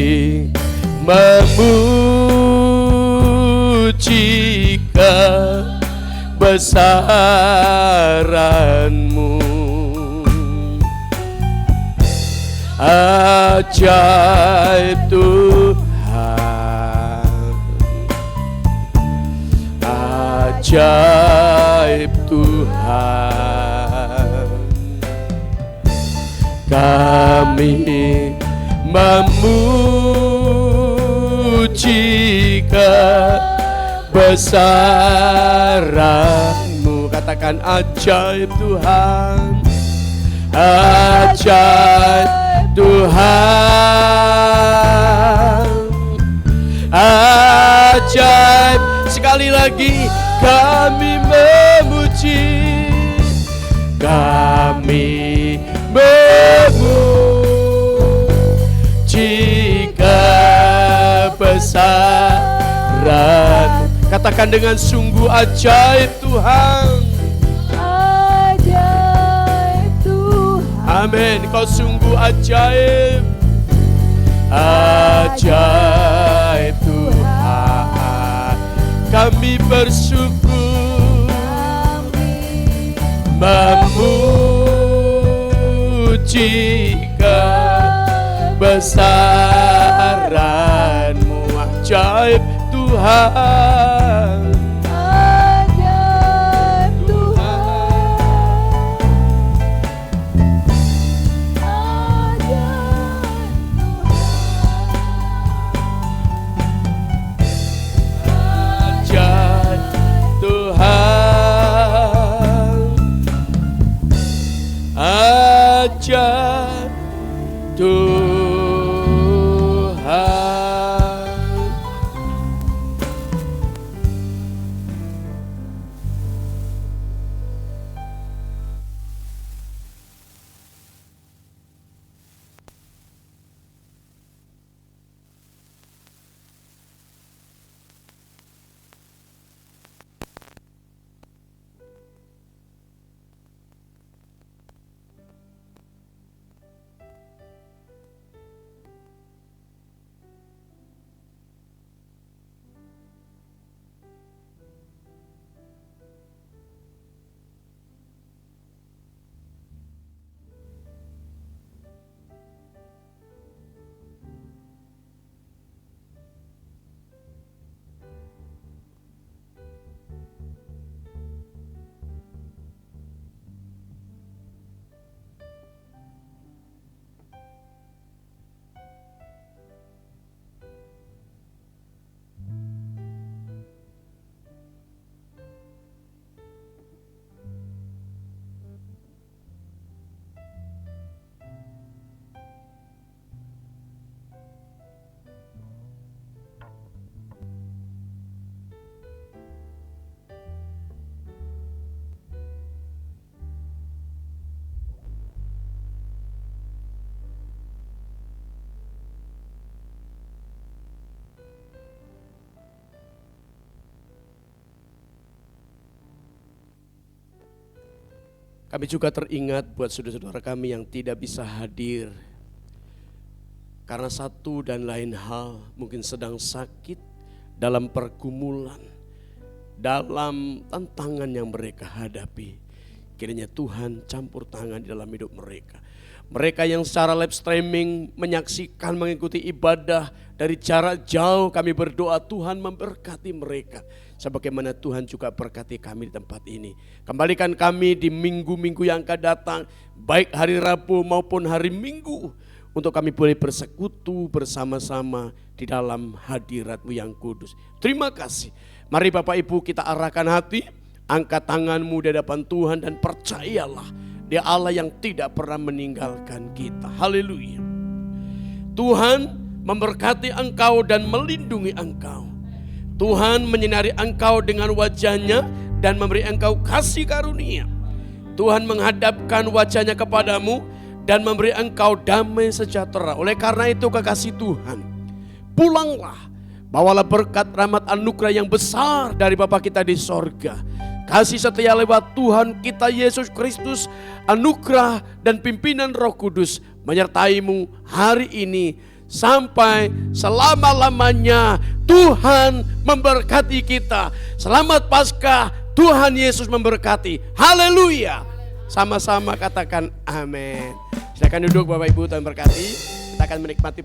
memuji kebesaran-Mu, ajaib Tuhan, ajaib Tuhan. Kami memuji kebesaran-Mu. Katakan ajaib Tuhan, ajaib Tuhan, ajaib. Sekali lagi kami memuji, kami memuji kebesaran. Katakan dengan sungguh, ajaib Tuhan, Ajaib Tuhan. amin. Kau sungguh ajaib, ajaib Tuhan. Kami bersyukur memuji kebesaran-Mu, ajaib Tuhan, Ajaib Tuhan. ajaib Tuhan, ajaib Tuhan. Kami juga teringat buat saudara-saudara kami yang tidak bisa hadir karena satu dan lain hal, mungkin sedang sakit, dalam pergumulan, dalam tantangan yang mereka hadapi. Kiranya Tuhan campur tangan di dalam hidup mereka. Mereka yang secara live streaming menyaksikan, mengikuti ibadah dari jarak jauh, kami berdoa Tuhan memberkati mereka. Sebagaimana Tuhan juga berkati kami di tempat ini. Kembalikan kami di minggu-minggu yang akan datang, baik hari Rabu maupun hari Minggu, untuk kami boleh bersekutu bersama-sama di dalam hadirat-Mu yang kudus. Terima kasih. Mari Bapak Ibu kita arahkan hati, angkat tanganmu di hadapan Tuhan dan percayalah Dia Allah yang tidak pernah meninggalkan kita. Haleluya. Tuhan memberkati engkau dan melindungi engkau. Tuhan menyinari engkau dengan wajah-Nya dan memberi engkau kasih karunia. Tuhan menghadapkan wajah-Nya kepadamu dan memberi engkau damai sejahtera. Oleh karena itu kekasih Tuhan, pulanglah, bawalah berkat rahmat anugerah yang besar dari Bapa kita di sorga. Kasih setia lewat Tuhan kita Yesus Kristus, anugerah dan pimpinan Roh Kudus menyertaimu hari ini sampai selama-lamanya. Tuhan memberkati kita. Selamat Paskah, Tuhan Yesus memberkati. Haleluya. Sama-sama katakan amin. Silakan duduk Bapak Ibu, Tuhan berkati. Kita akan menikmati